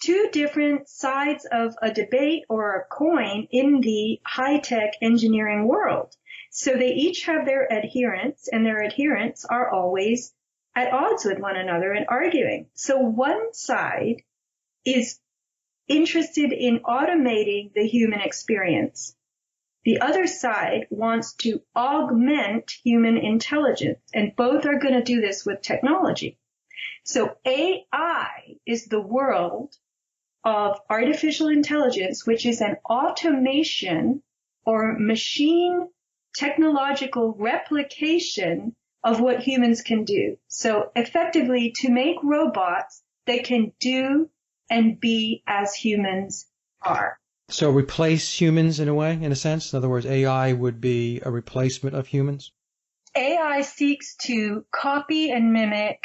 two different sides of a debate or a coin in the high-tech engineering world. So they each have their adherents, and their adherents are always at odds with one another and arguing. So one side is interested in automating the human experience. The other side wants to augment human intelligence, and both are going to do this with technology. So AI is the world of artificial intelligence, which is an automation or machine technological replication of what humans can do. So effectively, to make robots that can do and be as humans are. So replace humans in a way, in a sense? In other words, AI would be a replacement of humans? AI seeks to copy and mimic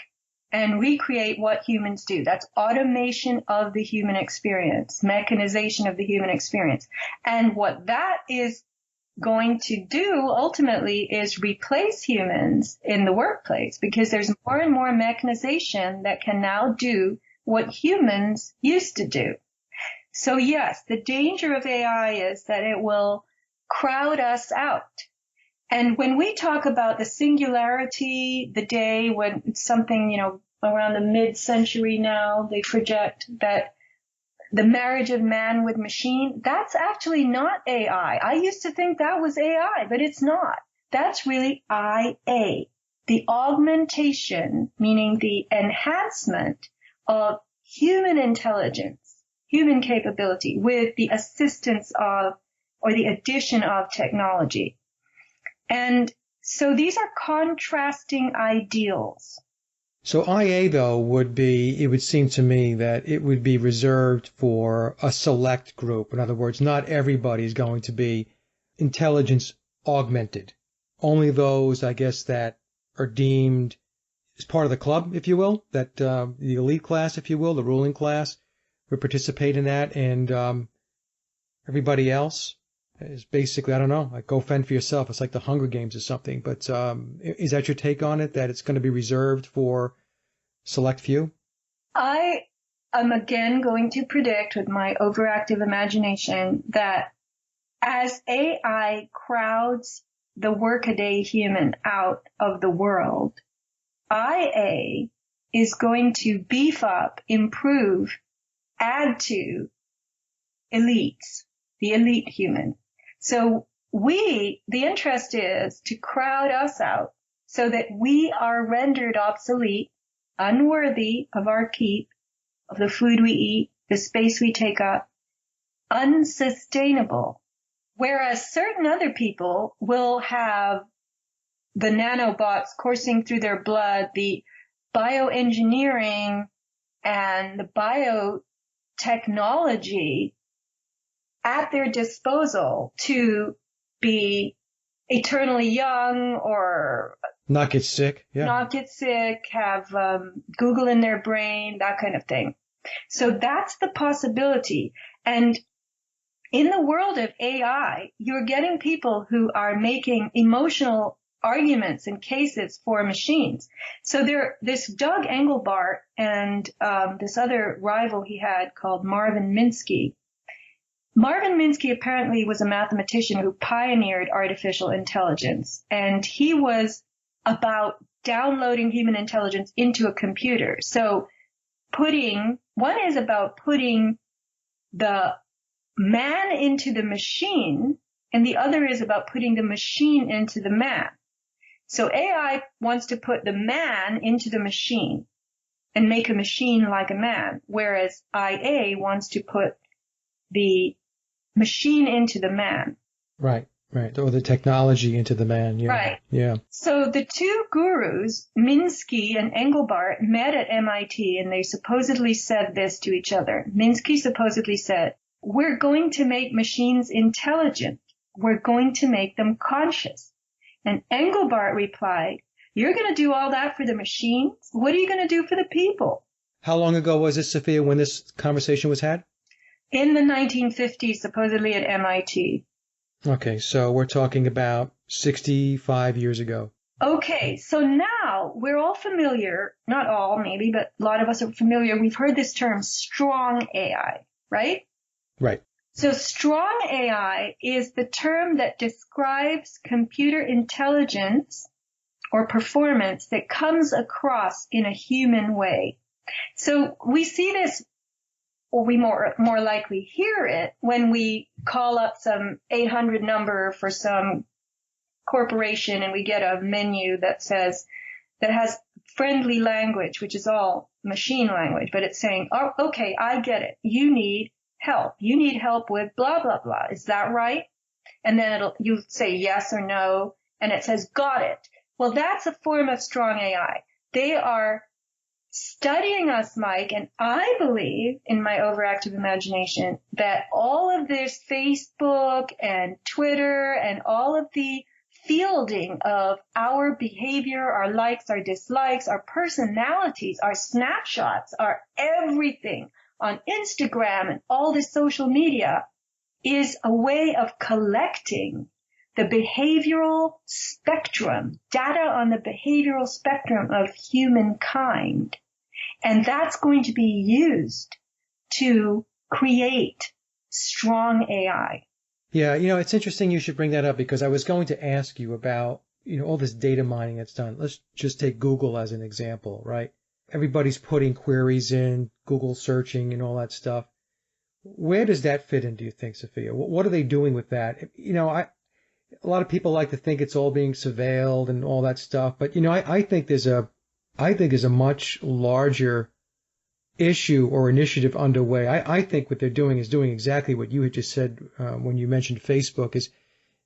and recreate what humans do. That's automation of the human experience, mechanization of the human experience. And what that is going to do ultimately is replace humans in the workplace, because there's more and more mechanization that can now do what humans used to do. So yes, the danger of AI is that it will crowd us out. And when we talk about the singularity, the day when it's something, around the mid-century now, they project that the marriage of man with machine, that's actually not AI. I used to think that was AI, but it's not. That's really IA, the augmentation, meaning the enhancement of human intelligence, human capability with the assistance of, or the addition of technology. And so these are contrasting ideals. So IA, though, it would seem to me that it would be reserved for a select group. In other words, not everybody is going to be intelligence augmented. Only those, I guess, that are deemed as part of the club, if you will, that the elite class, if you will, the ruling class, would participate in that. And everybody else is basically, I don't know, like go fend for yourself. It's like the Hunger Games or something. But is that your take on it, that it's going to be reserved for select few? I am again going to predict with my overactive imagination that as AI crowds the workaday human out of the world, IA is going to beef up, improve, add to elites, the elite human. So the interest is to crowd us out so that we are rendered obsolete, unworthy of our keep, of the food we eat, the space we take up, unsustainable. Whereas certain other people will have the nanobots coursing through their blood, the bioengineering and the biotechnology at their disposal to be eternally young or not get sick, have Google in their brain, that kind of thing. So that's the possibility. And in the world of AI, you're getting people who are making emotional arguments and cases for machines. So this Doug Engelbart and this other rival he had called Marvin Minsky. Marvin Minsky apparently was a mathematician who pioneered artificial intelligence, and he was about downloading human intelligence into a computer. So one is about putting the man into the machine, and the other is about putting the machine into the man. So AI wants to put the man into the machine and make a machine like a man, whereas IA wants to put the machine into the man. Right. Or the technology into the man. Yeah. Right. Yeah. So the two gurus, Minsky and Engelbart, met at MIT, and they supposedly said this to each other. Minsky supposedly said, "We're going to make machines intelligent. we're going to make them conscious. And Engelbart replied, you're going to do all that for the machines? What are you going to do for the people? How long ago was this, Sofia, when this conversation was had? In the 1950s, supposedly at MIT. Okay, so we're talking about 65 years ago. Okay, so now we're all familiar, not all maybe, but a lot of us are familiar. We've heard this term strong AI, right? Right. So strong AI is the term that describes computer intelligence or performance that comes across in a human way. So we see this, or we more likely hear it when we call up some 800 number for some corporation and we get a menu that has friendly language, which is all machine language, but it's saying, oh, okay, I get it. You need help. You need help with blah, blah, blah. Is that right? And then you say yes or no, and it says, got it. Well, that's a form of strong AI. They are studying us, Mike, and I believe in my overactive imagination that all of this Facebook and Twitter and all of the fielding of our behavior, our likes, our dislikes, our personalities, our snapshots, our everything on Instagram and all this social media is a way of collecting the behavioral spectrum, data on the behavioral spectrum of humankind. And that's going to be used to create strong AI. Yeah, it's interesting you should bring that up because I was going to ask you about, all this data mining that's done. Let's just take Google as an example, right? Everybody's putting queries in, Google searching and all that stuff. Where does that fit in, do you think, Sofia? What are they doing with that? A lot of people like to think it's all being surveilled and all that stuff, but I think there's a much larger issue or initiative underway. I think what they're doing is doing exactly what you had just said when you mentioned Facebook, is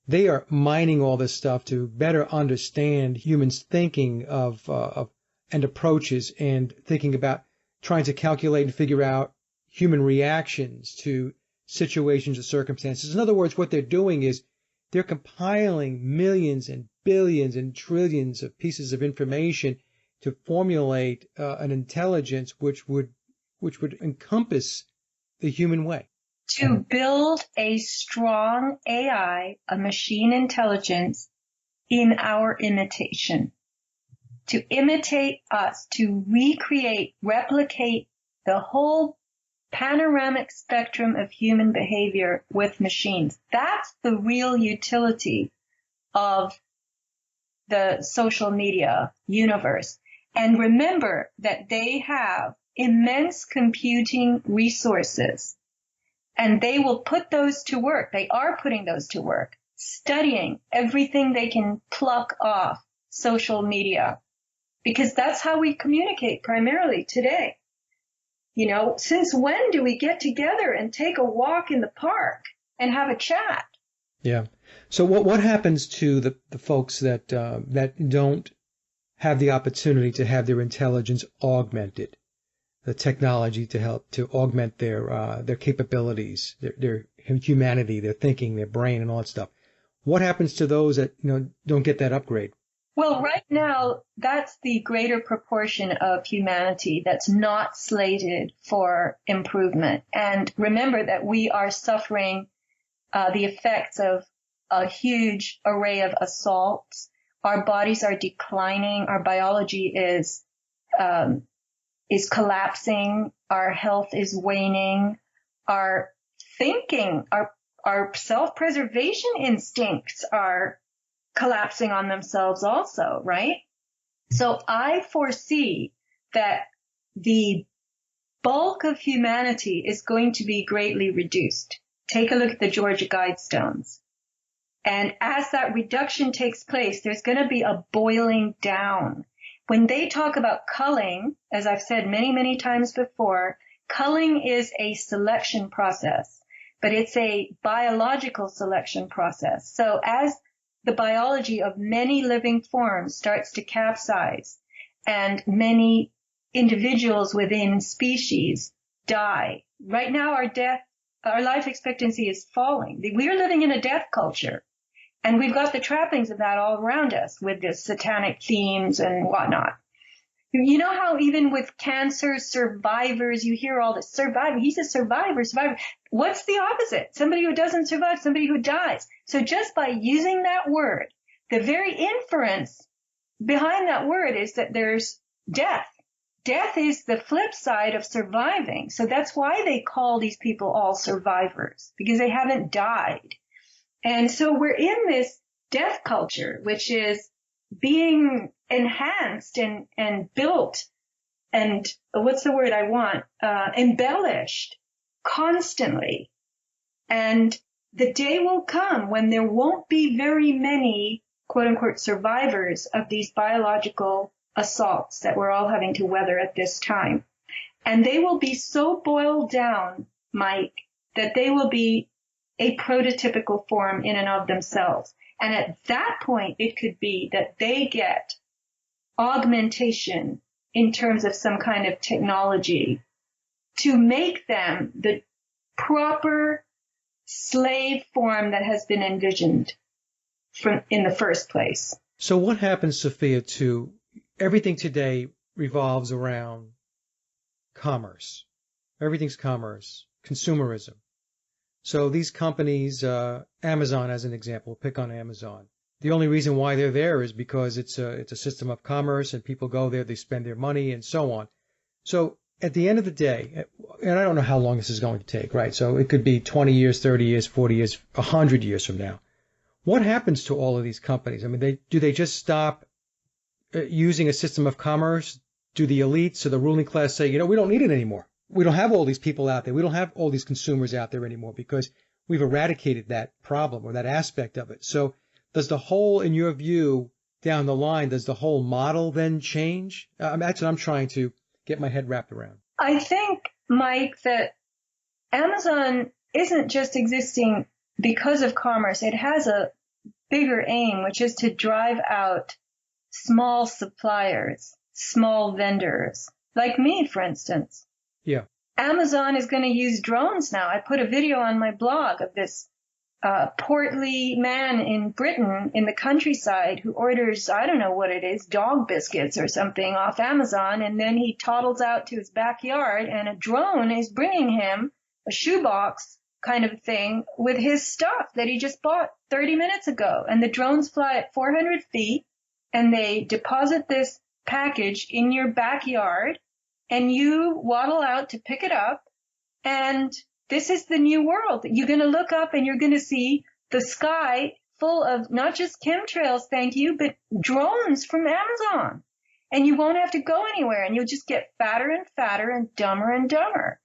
they are mining all this stuff to better understand humans' thinking of and approaches and thinking about trying to calculate and figure out human reactions to situations or circumstances. In other words, what they're doing is they're compiling millions and billions and trillions of pieces of information to formulate an intelligence which would encompass the human way. To build a strong AI, a machine intelligence, in our imitation. To imitate us, to recreate, replicate the whole panoramic spectrum of human behavior with machines. That's the real utility of the social media universe. And remember that they have immense computing resources, and they will put those to work. They are putting those to work, studying everything they can pluck off social media, because that's how we communicate primarily today. Since when do we get together and take a walk in the park and have a chat? Yeah. So what happens to the folks that don't have the opportunity to have their intelligence augmented, the technology to help to augment their capabilities, their humanity, their thinking, their brain, and all that stuff? What happens to those that don't get that upgrade? Well, right now, that's the greater proportion of humanity that's not slated for improvement. And remember that we are suffering the effects of a huge array of assaults. Our bodies are declining. Our biology is collapsing. Our health is waning. Our thinking, our self-preservation instincts are collapsing on themselves also, right? So I foresee that the bulk of humanity is going to be greatly reduced. Take a look at the Georgia Guidestones. And as that reduction takes place, there's going to be a boiling down. When they talk about culling, as I've said many, many times before, culling is a selection process, but it's a biological selection process. So as the biology of many living forms starts to capsize and many individuals within species die. Right now, our death our life expectancy is falling. We're living in a death culture. And we've got the trappings of that all around us with the satanic themes and whatnot. You know how even with cancer survivors, you hear all this survivor. He's a survivor. What's the opposite? Somebody who doesn't survive, somebody who dies. So just by using that word, the very inference behind that word is that there's death. Death is the flip side of surviving. So that's why they call these people all survivors, because they haven't died. And so we're in this death culture, which is being enhanced and built and what's the word I want? Embellished constantly. And the day will come when there won't be very many quote unquote survivors of these biological assaults that we're all having to weather at this time. And they will be so boiled down, Mike, that they will be a prototypical form in and of themselves. And at that point, it could be that they get augmentation in terms of some kind of technology to make them the proper slave form that has been envisioned in the first place. So what happens, Sofia, to everything today revolves around commerce. Everything's commerce, consumerism. So these companies, Amazon as an example, pick on Amazon. The only reason why they're there is because it's a system of commerce and people go there, they spend their money and so on. So at the end of the day, and I don't know how long this is going to take, right? So it could be 20 years, 30 years, 40 years, 100 years from now. What happens to all of these companies? I mean, do they just stop using a system of commerce? Do the elites or the ruling class say, we don't need it anymore? We don't have all these people out there. We don't have all these consumers out there anymore because we've eradicated that problem or that aspect of it. So does the whole, in your view, down the line, does the whole model then change? That's what I'm trying to get my head wrapped around. I think, Mike, that Amazon isn't just existing because of commerce. It has a bigger aim, which is to drive out small suppliers, small vendors, like me, for instance. Yeah. Amazon is going to use drones now. I put a video on my blog of this portly man in Britain in the countryside who orders, I don't know what it is, dog biscuits or something off Amazon, and then he toddles out to his backyard and a drone is bringing him a shoebox kind of thing with his stuff that he just bought 30 minutes ago. And the drones fly at 400 feet and they deposit this package in your backyard and you waddle out to pick it up. And this is the new world. You're going to look up and you're going to see the sky full of not just chemtrails, thank you, but drones from Amazon. And you won't have to go anywhere and you'll just get fatter and fatter and dumber.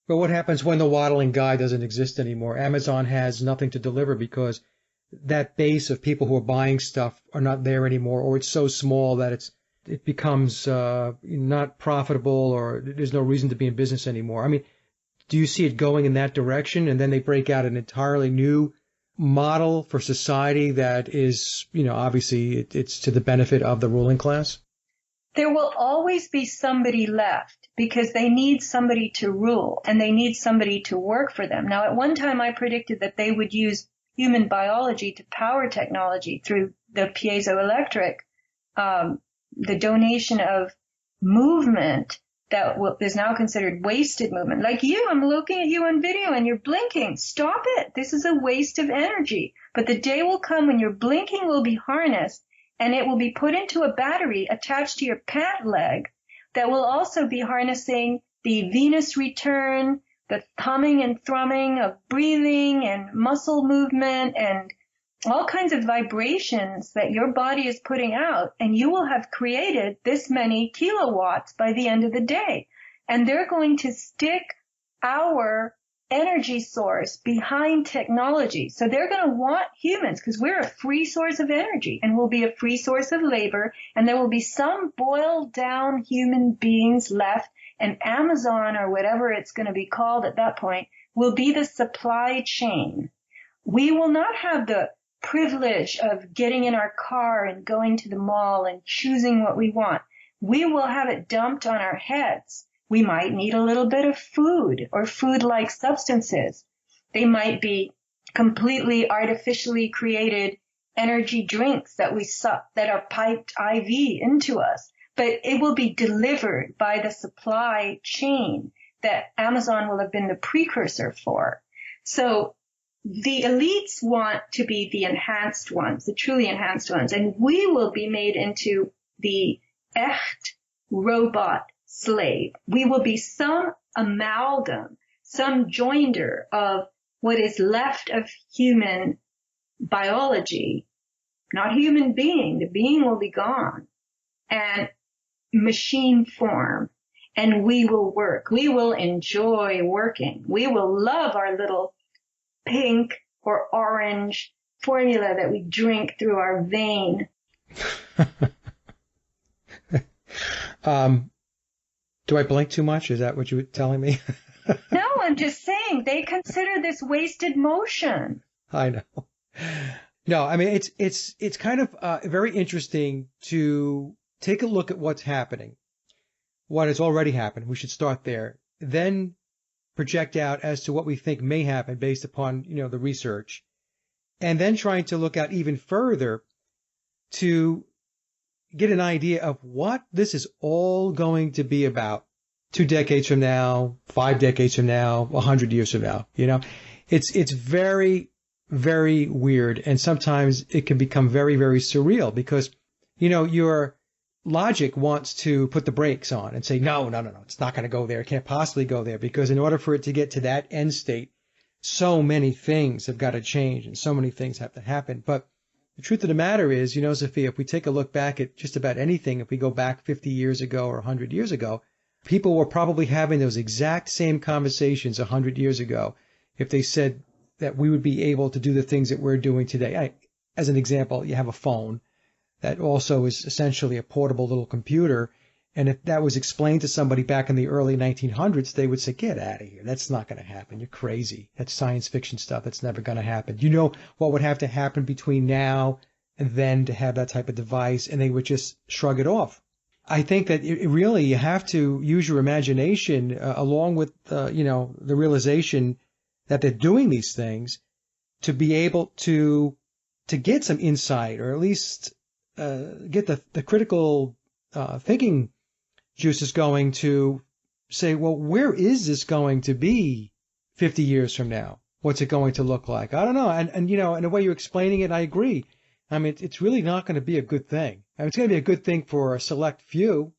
But what happens when the waddling guy doesn't exist anymore? Amazon has nothing to deliver because that base of people who are buying stuff are not there anymore, or it's so small that it becomes not profitable, or there's no reason to be in business anymore. I mean, do you see it going in that direction, and then they break out an entirely new model for society that is, obviously it's to the benefit of the ruling class? There will always be somebody left because they need somebody to rule and they need somebody to work for them. Now, at one time, I predicted that they would use human biology to power technology through the piezoelectric, the donation of movement that is now considered wasted movement. Like you, I'm looking at you on video and you're blinking. Stop it. This is a waste of energy. But the day will come when your blinking will be harnessed and it will be put into a battery attached to your pant leg that will also be harnessing the venous return, the humming and thrumming of breathing and muscle movement and all kinds of vibrations that your body is putting out, and you will have created this many kilowatts by the end of the day. And they're going to stick our energy source behind technology. So they're going to want humans because we're a free source of energy and we'll be a free source of labor, and there will be some boiled down human beings left, and Amazon or whatever it's going to be called at that point will be the supply chain. We will not have the privilege of getting in our car and going to the mall and choosing what we want. We will have it dumped on our heads. We might need a little bit of food or food-like substances. They might be completely artificially created energy drinks that we suck, that are piped IV into us, but it will be delivered by the supply chain that Amazon will have been the precursor for. So the elites want to be the enhanced ones, the truly enhanced ones, and we will be made into the echt robot slave. We will be some amalgam, some joinder of what is left of human biology, not human being. The being will be gone, and machine form. And we will work. We will enjoy working. We will love our little pink or orange formula that we drink through our vein. Do I blink too much? Is that what you were telling me? No, I'm just saying they consider this wasted motion. I know. No, I mean, it's kind of very interesting to take a look at what's happening, what has already happened. We should start there. Then project out as to what we think may happen based upon, the research, and then trying to look out even further to get an idea of what this is all going to be about 2 decades from now, 5 decades from now, 100 years from now. It's very, very weird, and sometimes it can become very, very surreal because, your logic wants to put the brakes on and say, no, it's not going to go there. It can't possibly go there, because in order for it to get to that end state, so many things have got to change and so many things have to happen. But the truth of the matter is, Sophia, if we take a look back at just about anything, if we go back 50 years ago or 100 years ago, people were probably having those exact same conversations 100 years ago if they said that we would be able to do the things that we're doing today. As an example, you have a phone that also is essentially a portable little computer. And if that was explained to somebody back in the early 1900s, they would say, get out of here. That's not going to happen. You're crazy. That's science fiction stuff. That's never going to happen. You know what would have to happen between now and then to have that type of device, and they would just shrug it off. I think that really you have to use your imagination along with, the realization that they're doing these things to be able to get some insight, or at least get the critical thinking juices going to say, well, where is this going to be 50 years from now? What's it going to look like? I don't know. And in the way you're explaining it, I agree. I mean, it's really not going to be a good thing. I mean, it's going to be a good thing for a select few,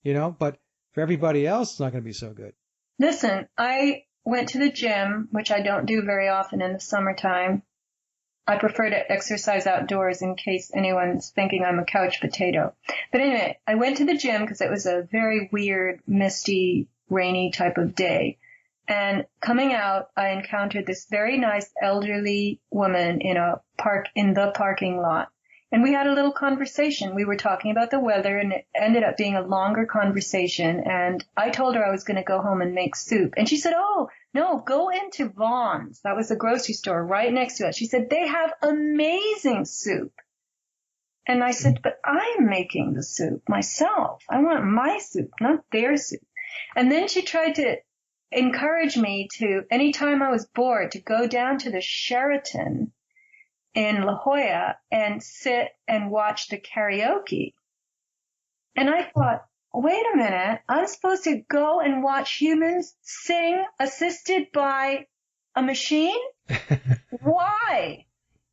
but for everybody else, it's not going to be so good. Listen, I went to the gym, which I don't do very often in the summertime. I prefer to exercise outdoors in case anyone's thinking I'm a couch potato. But anyway, I went to the gym because it was a very weird, misty, rainy type of day. And coming out, I encountered this very nice elderly woman in the parking lot. And we had a little conversation. We were talking about the weather, and it ended up being a longer conversation. And I told her I was going to go home and make soup. And she said, oh, no, go into Vaughn's. That was the grocery store right next to us. She said, they have amazing soup. And I said, but I am making the soup myself. I want my soup, not their soup. And then she tried to encourage me to, anytime I was bored, to go down to the Sheraton in La Jolla and sit and watch the karaoke. And I thought, wait a minute, I'm supposed to go and watch humans sing assisted by a machine? Why?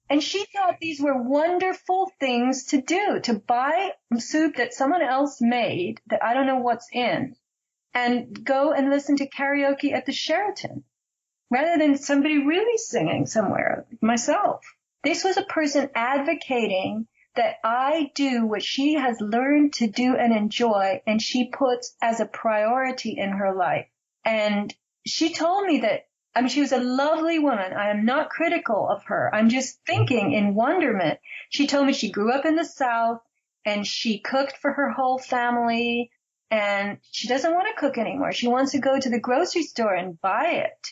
And she thought these were wonderful things to do, to buy soup that someone else made that I don't know what's in, and go and listen to karaoke at the Sheraton, rather than somebody really singing somewhere, myself. This was a person advocating that I do what she has learned to do and enjoy, and she puts as a priority in her life. And she told me that, she was a lovely woman. I am not critical of her. I'm just thinking in wonderment. She told me she grew up in the South and she cooked for her whole family, and she doesn't want to cook anymore. She wants to go to the grocery store and buy it.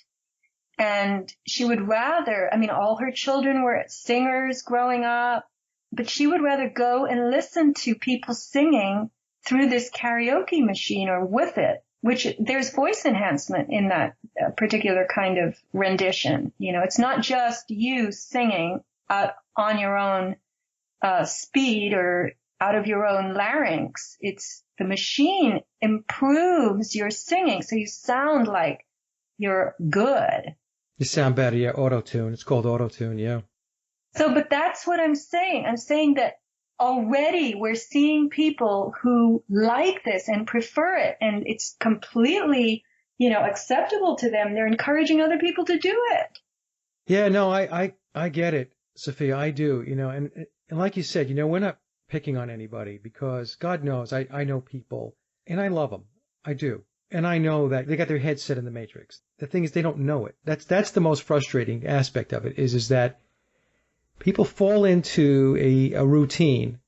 And she would rather, all her children were singers growing up, but she would rather go and listen to people singing through this karaoke machine or with it which there's voice enhancement in that particular kind of rendition. You know, it's not just you singing out on your own speed or out of your own larynx. It's the machine improves your singing, so you sound like you're good. You sound better, yeah, auto-tune. It's called auto-tune, yeah. So, but that's what I'm saying. I'm saying that already we're seeing people who like this and prefer it, and it's completely, you know, acceptable to them. They're encouraging other people to do it. Yeah, no, I get it, Sophia. I do, you know, and like you said, you know, we're not picking on anybody because God knows I know people and I love them. I do. And I know that they got their head set in the matrix. The thing is, they don't know it. That's the most frustrating aspect of it is that people fall into a routine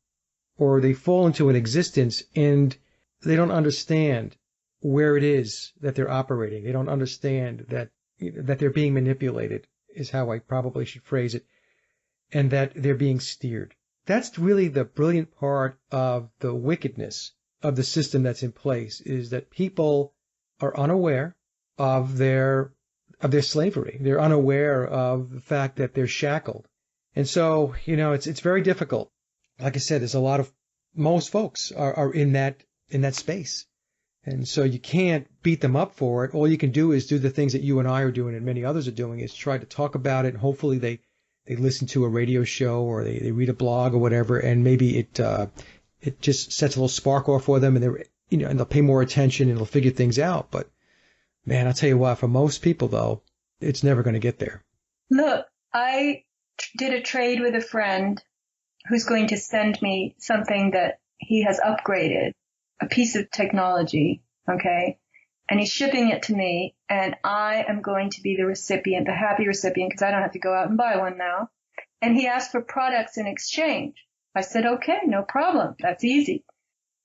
or they fall into an existence and they don't understand where it is that they're operating. They don't understand that they're being manipulated is how I probably should phrase it, and that they're being steered. That's really the brilliant part of the wickedness of the system that's in place is that people are unaware of their slavery. They're unaware of the fact that they're shackled. And so, you know, it's very difficult. Like I said, most folks are in that space. And so you can't beat them up for it. All you can do is do the things that you and I are doing and many others are doing is try to talk about it. And hopefully they listen to a radio show or they read a blog or whatever. And maybe it just sets a little spark off for them and and they'll pay more attention and they'll figure things out. But man, I'll tell you what, for most people though, it's never going to get there. Look, I did a trade with a friend who's going to send me something that he has upgraded, a piece of technology, okay? And he's shipping it to me, and I am going to be the happy recipient, because I don't have to go out and buy one now. And he asked for products in exchange. I said, okay, no problem. That's easy.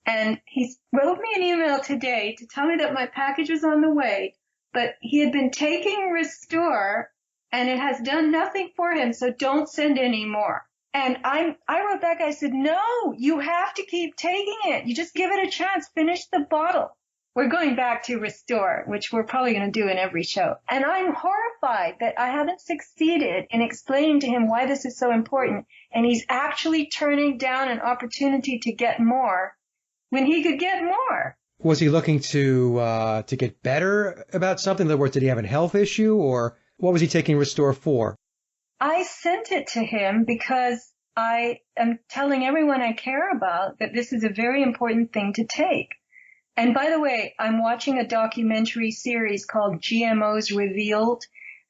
And he wrote me an email today to tell me that my package was on the way, but he had been taking Restore, and it has done nothing for him, so don't send any more. And I wrote back, I said, no, you have to keep taking it. You just give it a chance. Finish the bottle. We're going back to Restore, which we're probably going to do in every show. And I'm horrified that I haven't succeeded in explaining to him why this is so important. And he's actually turning down an opportunity to get more when he could get more. Was he looking to get better about something? In other words, did he have a health issue or what was he taking Restore for? I sent it to him because I am telling everyone I care about that this is a very important thing to take. And by the way, I'm watching a documentary series called GMOs Revealed.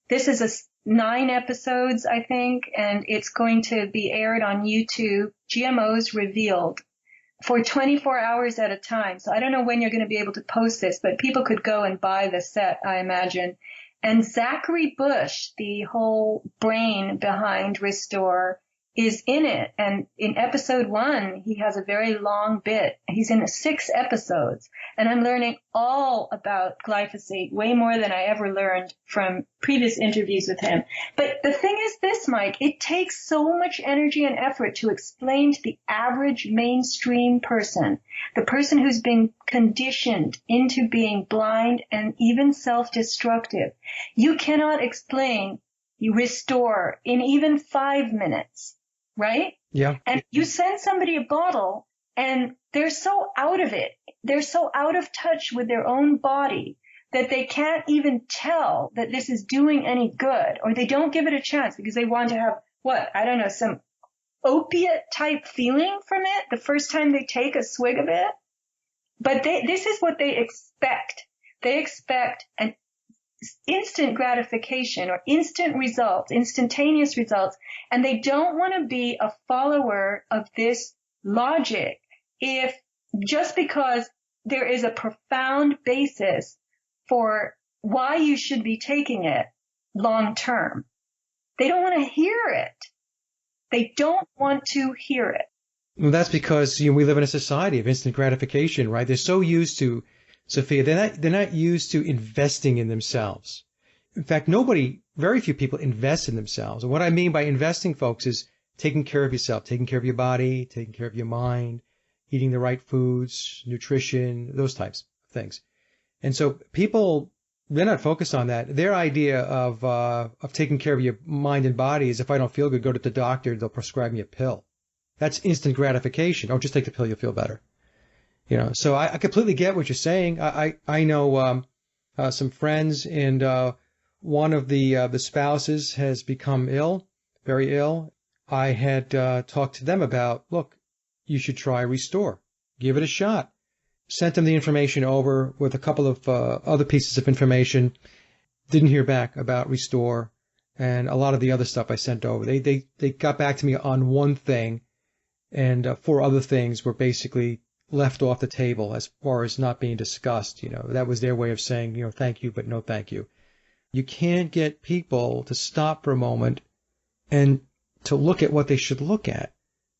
This is 9 episodes, I think, and it's going to be aired on YouTube, GMOs Revealed, for 24 hours at a time. So I don't know when you're going to be able to post this, but people could go and buy the set, I imagine. And Zachary Bush, the whole brain behind Restore, is in it. And in episode 1, he has a very long bit. He's in 6 episodes. And I'm learning all about glyphosate, way more than I ever learned from previous interviews with him. But the thing is this, Mike, it takes so much energy and effort to explain to the average mainstream person, the person who's been conditioned into being blind and even self-destructive. You cannot explain Restore in even 5 minutes. Right? Yeah. And you send somebody a bottle and they're so out of it. They're so out of touch with their own body that they can't even tell that this is doing any good, or they don't give it a chance because they want to have, some opiate type feeling from it the first time they take a swig of it. But this is what they expect. They expect an instant gratification or instant results, instantaneous results, and they don't want to be a follower of this logic if just because there is a profound basis for why you should be taking it long term. They don't want to hear it. They don't want to hear it. Well, that's because we live in a society of instant gratification, right? They're so used to, Sophia, they're not used to investing in themselves. In fact, very few people invest in themselves. And what I mean by investing, folks, is taking care of yourself, taking care of your body, taking care of your mind, eating the right foods, nutrition, those types of things. And so people, they're not focused on that. Their idea of taking care of your mind and body is if I don't feel good, go to the doctor, they'll prescribe me a pill. That's instant gratification. Oh, just take the pill, you'll feel better. So I completely get what you're saying. I know some friends, and one of the spouses has become ill, very ill. I had talked to them about, look, you should try Restore. Give it a shot. Sent them the information over with a couple of other pieces of information. Didn't hear back about Restore and a lot of the other stuff I sent over. They got back to me on one thing, and 4 other things were basically left off the table as far as not being discussed. That was their way of saying, thank you, but no thank you. You can't get people to stop for a moment and to look at what they should look at.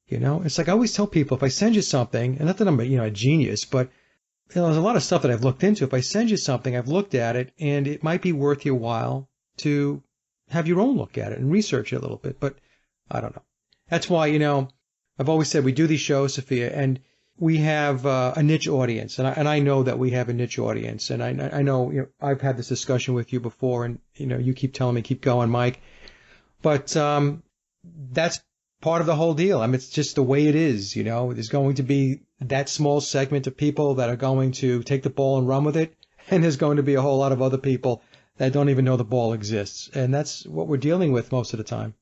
It's like I always tell people, if I send you something, and not that I'm a genius, but there's a lot of stuff that I've looked into. If I send you something, I've looked at it, and it might be worth your while to have your own look at it and research it a little bit. But I don't know. That's why, I've always said we do these shows, Sofia, and we have a niche audience, and I know that we have a niche audience, and I know, I've had this discussion with you before, and you keep telling me keep going, Mike, but that's part of the whole deal. I mean, it's just the way it is. There's going to be that small segment of people that are going to take the ball and run with it, and there's going to be a whole lot of other people that don't even know the ball exists, and that's what we're dealing with most of the time.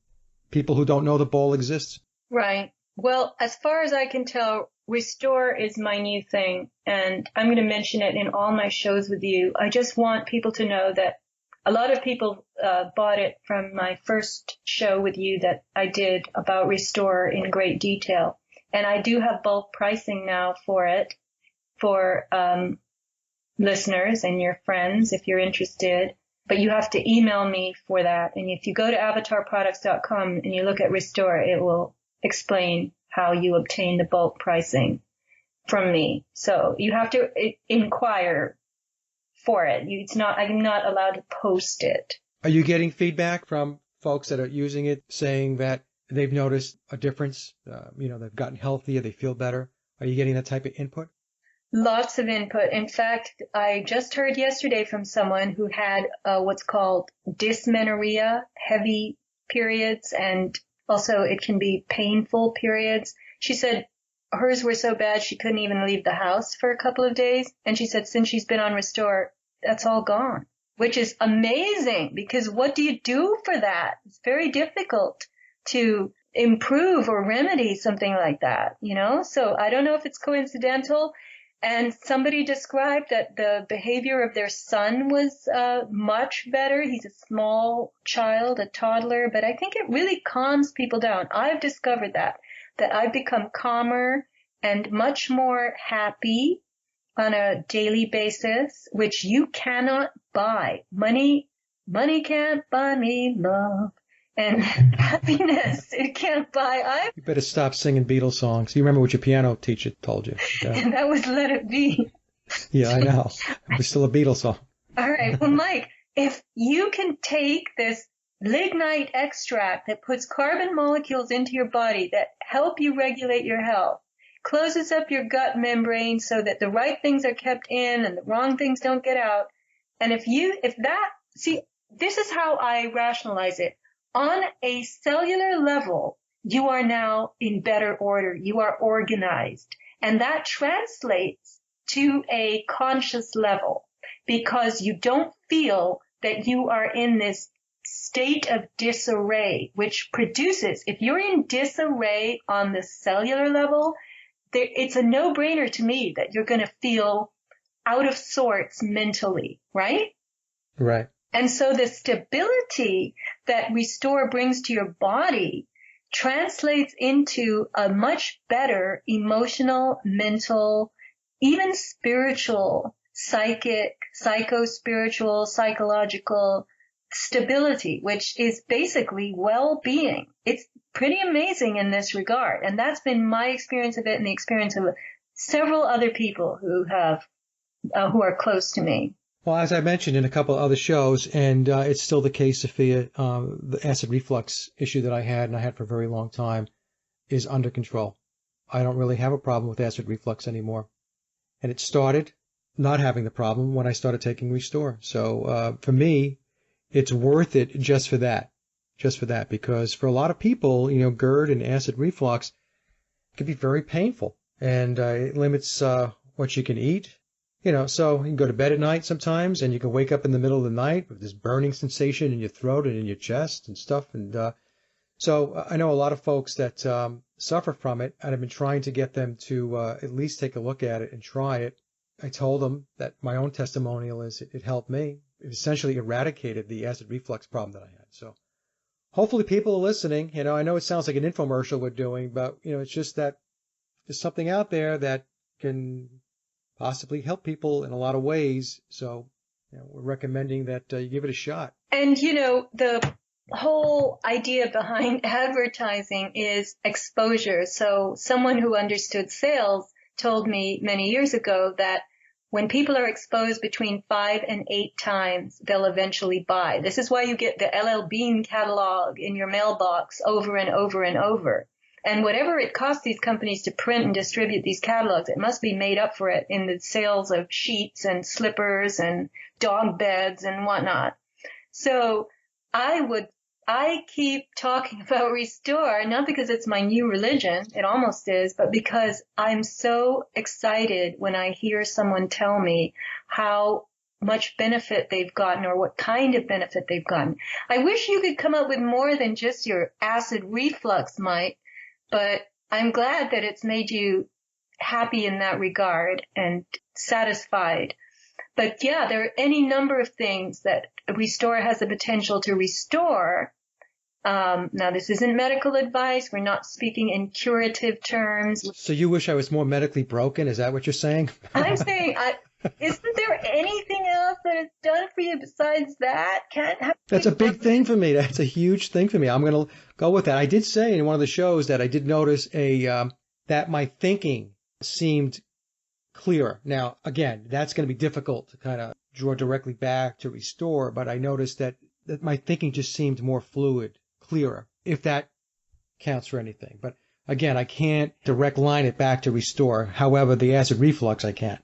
People who don't know the ball exists. Right. Well, as far as I can tell, Restore is my new thing, and I'm going to mention it in all my shows with you. I just want people to know that a lot of people bought it from my first show with you that I did about Restore in great detail. And I do have bulk pricing now for it for listeners and your friends if you're interested. But you have to email me for that. And if you go to avatarproducts.com and you look at Restore, it will explain how you obtain the bulk pricing from me. So you have to inquire for it. I'm not allowed to post it. Are you getting feedback from folks that are using it saying that they've noticed a difference? They've gotten healthier, they feel better. Are you getting that type of input? Lots of input. In fact, I just heard yesterday from someone who had what's called dysmenorrhea, heavy periods, and also it can be painful periods. She said hers were so bad she couldn't even leave the house for a couple of days. And she said since she's been on Restore, that's all gone, which is amazing because what do you do for that? It's very difficult to improve or remedy something like that, So I don't know if it's coincidental. And somebody described that the behavior of their son was much better. He's a small child, a toddler, but I think it really calms people down. I've discovered that I've become calmer and much more happy on a daily basis, which you cannot buy. Money can't buy me love. And happiness, it can't buy. You better stop singing Beatles songs. You remember what your piano teacher told you. Yeah. And that was Let It Be. Yeah, I know. It was still a Beatles song. All right. Well, Mike, if you can take this lignite extract that puts carbon molecules into your body that help you regulate your health, closes up your gut membrane so that the right things are kept in and the wrong things don't get out. And this is how I rationalize it. On a cellular level, you are now in better order. You are organized. And that translates to a conscious level because you don't feel that you are in this state of disarray, which produces, if you're in disarray on the cellular level, it's a no-brainer to me that you're going to feel out of sorts mentally, right? Right. And so the stability that Restore brings to your body translates into a much better emotional, mental, even spiritual, psychic, psycho-spiritual, psychological stability, which is basically well-being. It's pretty amazing in this regard. And that's been my experience of it and the experience of several other people who are close to me. Well, as I mentioned in a couple of other shows, and it's still the case, Sofia, the acid reflux issue that I had, and I had for a very long time, is under control. I don't really have a problem with acid reflux anymore. And it started not having the problem when I started taking Restore. So for me, it's worth it just for that. Just for that, because for a lot of people, GERD and acid reflux can be very painful, and it limits what you can eat. So you can go to bed at night sometimes, and you can wake up in the middle of the night with this burning sensation in your throat and in your chest and stuff. And so I know a lot of folks that suffer from it, and I've been trying to get them to at least take a look at it and try it. I told them that my own testimonial is it helped me. It essentially eradicated the acid reflux problem that I had. So hopefully people are listening. I know it sounds like an infomercial we're doing, but it's just that there's something out there that can possibly help people in a lot of ways. So we're recommending that you give it a shot. And the whole idea behind advertising is exposure. So someone who understood sales told me many years ago that when people are exposed between 5 and 8 times, they'll eventually buy. This is why you get the LL Bean catalog in your mailbox over and over and over. And whatever it costs these companies to print and distribute these catalogs, it must be made up for it in the sales of sheets and slippers and dog beds and whatnot. So I keep talking about Restore, not because it's my new religion, it almost is, but because I'm so excited when I hear someone tell me how much benefit they've gotten or what kind of benefit they've gotten. I wish you could come up with more than just your acid reflux, Mike, but I'm glad that it's made you happy in that regard and satisfied. But yeah, there are any number of things that Restore has the potential to restore. Now, this isn't medical advice. We're not speaking in curative terms. So you wish I was more medically broken? Is that what you're saying? I'm saying, isn't there anything else that it's done for you besides that? That's a big thing for me. That's a huge thing for me. I'm going to go with that. I did say in one of the shows that I did notice that my thinking seemed clearer. Now, again, that's going to be difficult to kind of draw directly back to Restore, but I noticed that my thinking just seemed more fluid, clearer, if that counts for anything. But again, I can't direct line it back to Restore. However, the acid reflux, I can.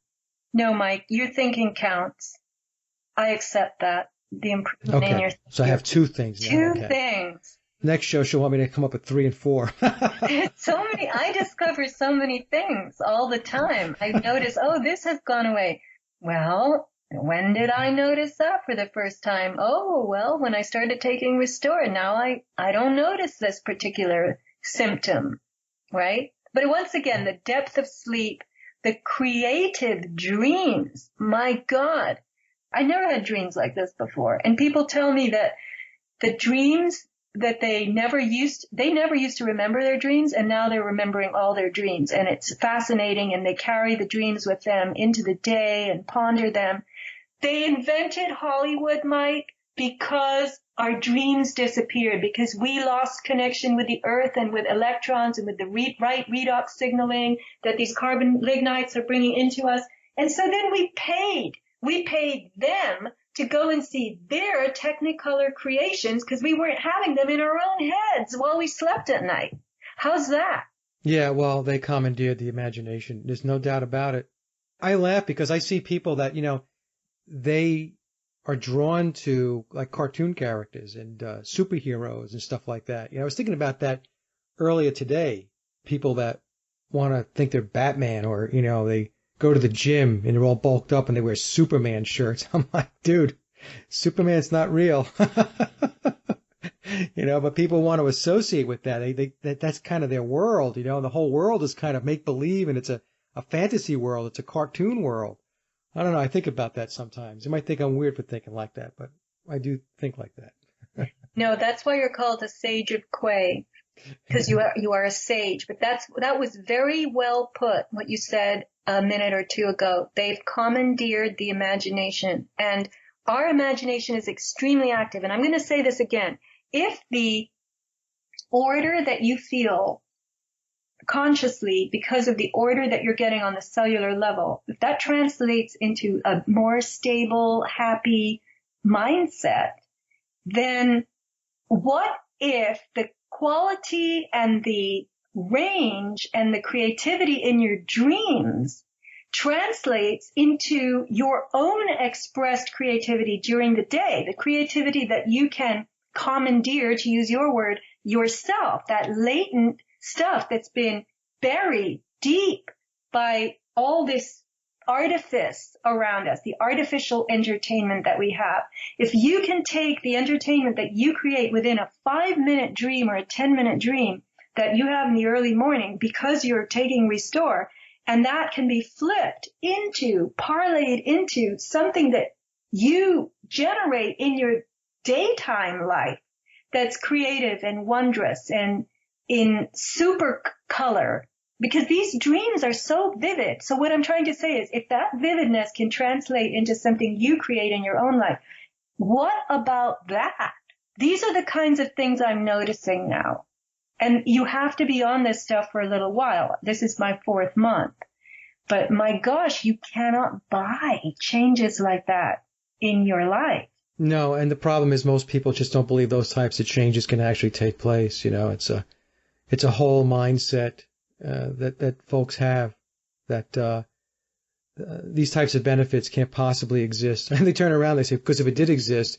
No, Mike, your thinking counts. I accept that. The improvement in your thinking. So I have 2 things now. Two things. Next show, she'll want me to come up with 3 and 4. So many. I discover so many things all the time. I notice, this has gone away. Well, when did I notice that for the first time? When I started taking Restore. Now I don't notice this particular symptom, right? But once again, the depth of sleep, the creative dreams. My God, I never had dreams like this before. And people tell me that the dreams that they never used to remember their dreams, and now they're remembering all their dreams. And it's fascinating, and they carry the dreams with them into the day and ponder them. They invented Hollywood, Mike, because our dreams disappeared, because we lost connection with the earth and with electrons and with the right redox signaling that these carbon lignites are bringing into us. And so then we paid them to go and see their Technicolor creations because we weren't having them in our own heads while we slept at night. How's that? Yeah, well, they commandeered the imagination. There's no doubt about it. I laugh because I see people that, they are drawn to like cartoon characters and superheroes and stuff like that. I was thinking about that earlier today. People that want to think they're Batman, or, they go to the gym and they're all bulked up and they wear Superman shirts. I'm like, dude, Superman's not real. But people want to associate with that. That's kind of their world, the whole world is kind of make believe, and it's a fantasy world. It's a cartoon world. I don't know. I think about that sometimes. You might think I'm weird for thinking like that, but I do think like that. No, that's why you're called a sage of Quay, because you are a sage. But that was very well put, what you said a minute or two ago. They've commandeered the imagination, and our imagination is extremely active. And I'm going to say this again. If the order that you feel consciously because of the order that you're getting on the cellular level, if that translates into a more stable, happy mindset, then what if the quality and the range and the creativity in your dreams translates into your own expressed creativity during the day, the creativity that you can commandeer, to use your word, yourself, that latent stuff that's been buried deep by all this artifice around us, the artificial entertainment that we have. If you can take the entertainment that you create within a 5-minute dream or a 10-minute dream that you have in the early morning because you're taking Restore, and that can be flipped into, parlayed into something that you generate in your daytime life that's creative and wondrous and in super color, because these dreams are so vivid. So what I'm trying to say is, if that vividness can translate into something you create in your own life, what about that? These are the kinds of things I'm noticing now. And you have to be on this stuff for a little while. This is my 4th month. But my gosh, you cannot buy changes like that in your life. No, and the problem is most people just don't believe those types of changes can actually take place. You know, it's a whole mindset that folks have that these types of benefits can't possibly exist. And they turn around, they say, because if it did exist,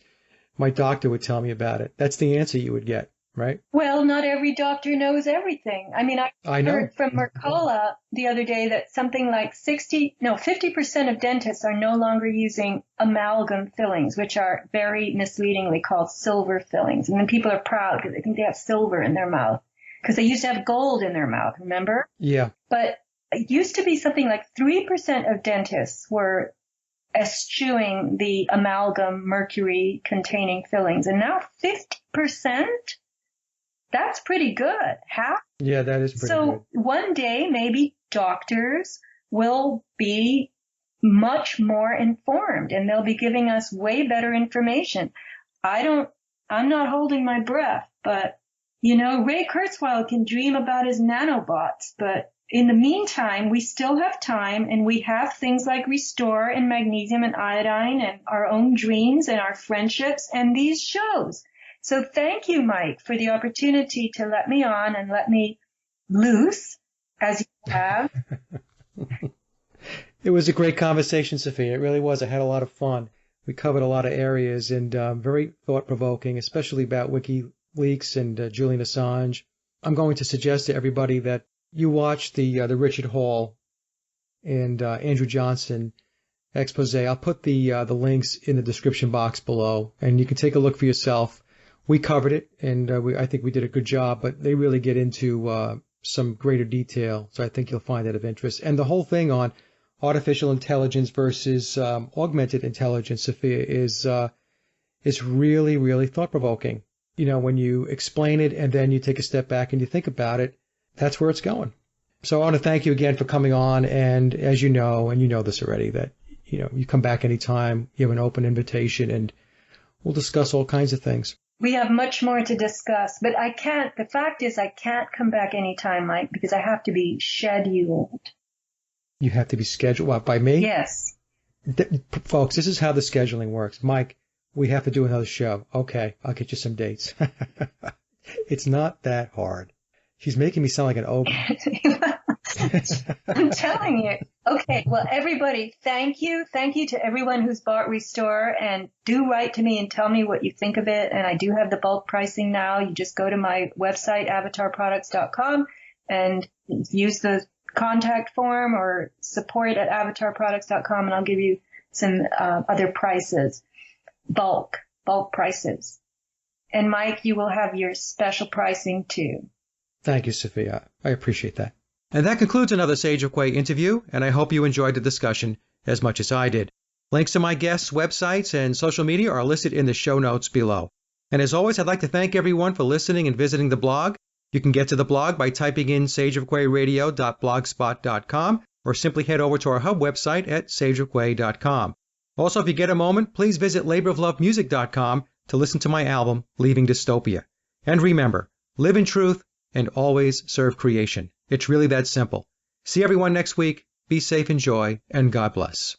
my doctor would tell me about it. That's the answer you would get, right? Well, not every doctor knows everything. I mean, I heard from Mercola the other day that something like 50% of dentists are no longer using amalgam fillings, which are very misleadingly called silver fillings. And then people are proud because they think they have silver in their mouth, because they used to have gold in their mouth, remember? Yeah. But it used to be something like 3% of dentists were eschewing the amalgam mercury containing fillings. And now 50%? That's pretty good. Half? Yeah, that is pretty good. So one day, maybe doctors will be much more informed and they'll be giving us way better information. I'm not holding my breath, but you know, Ray Kurzweil can dream about his nanobots, but in the meantime, we still have time, and we have things like Restore and magnesium and iodine and our own dreams and our friendships and these shows. So thank you, Mike, for the opportunity to let me on and let me loose, as you have. It was a great conversation, Sophia. It really was. I had a lot of fun. We covered a lot of areas and very thought-provoking, especially about WikiLeaks and Julian Assange. I'm going to suggest to everybody that you watch the Richard Hall and Andrew Johnson expose. I'll put the links in the description box below, and you can take a look for yourself. We covered it, and I think we did a good job, but they really get into some greater detail, so I think you'll find that of interest. And the whole thing on artificial intelligence versus augmented intelligence, Sophia, is really, really thought-provoking. You know, when you explain it and then you take a step back and you think about it, that's where it's going. So I want to thank you again for coming on. And as you know, and you know this already, that, you know, you come back anytime, you have an open invitation, and we'll discuss all kinds of things. We have much more to discuss, but the fact is I can't come back anytime, Mike, because I have to be scheduled. You have to be scheduled? What, by me? Yes. Folks, this is how the scheduling works. Mike, we have to do another show. Okay, I'll get you some dates. It's not that hard. She's making me sound like an ogre. I'm telling you. Okay, well, everybody, thank you. Thank you to everyone who's bought Restore, and do write to me and tell me what you think of it. And I do have the bulk pricing now. You just go to my website, avatarproducts.com, and use the contact form or support@avatarproducts.com, and I'll give you some other prices, bulk prices. And Mike, you will have your special pricing too. Thank you, Sophia. I appreciate that. And that concludes another Sage of Quay interview, and I hope you enjoyed the discussion as much as I did. Links to my guests' websites and social media are listed in the show notes below. And as always, I'd like to thank everyone for listening and visiting the blog. You can get to the blog by typing in sageofquayradio.blogspot.com or simply head over to our hub website at sageofquay.com. Also, if you get a moment, please visit laboroflovemusic.com to listen to my album, Leaving Dystopia. And remember, live in truth and always serve creation. It's really that simple. See everyone next week. Be safe, enjoy, and God bless.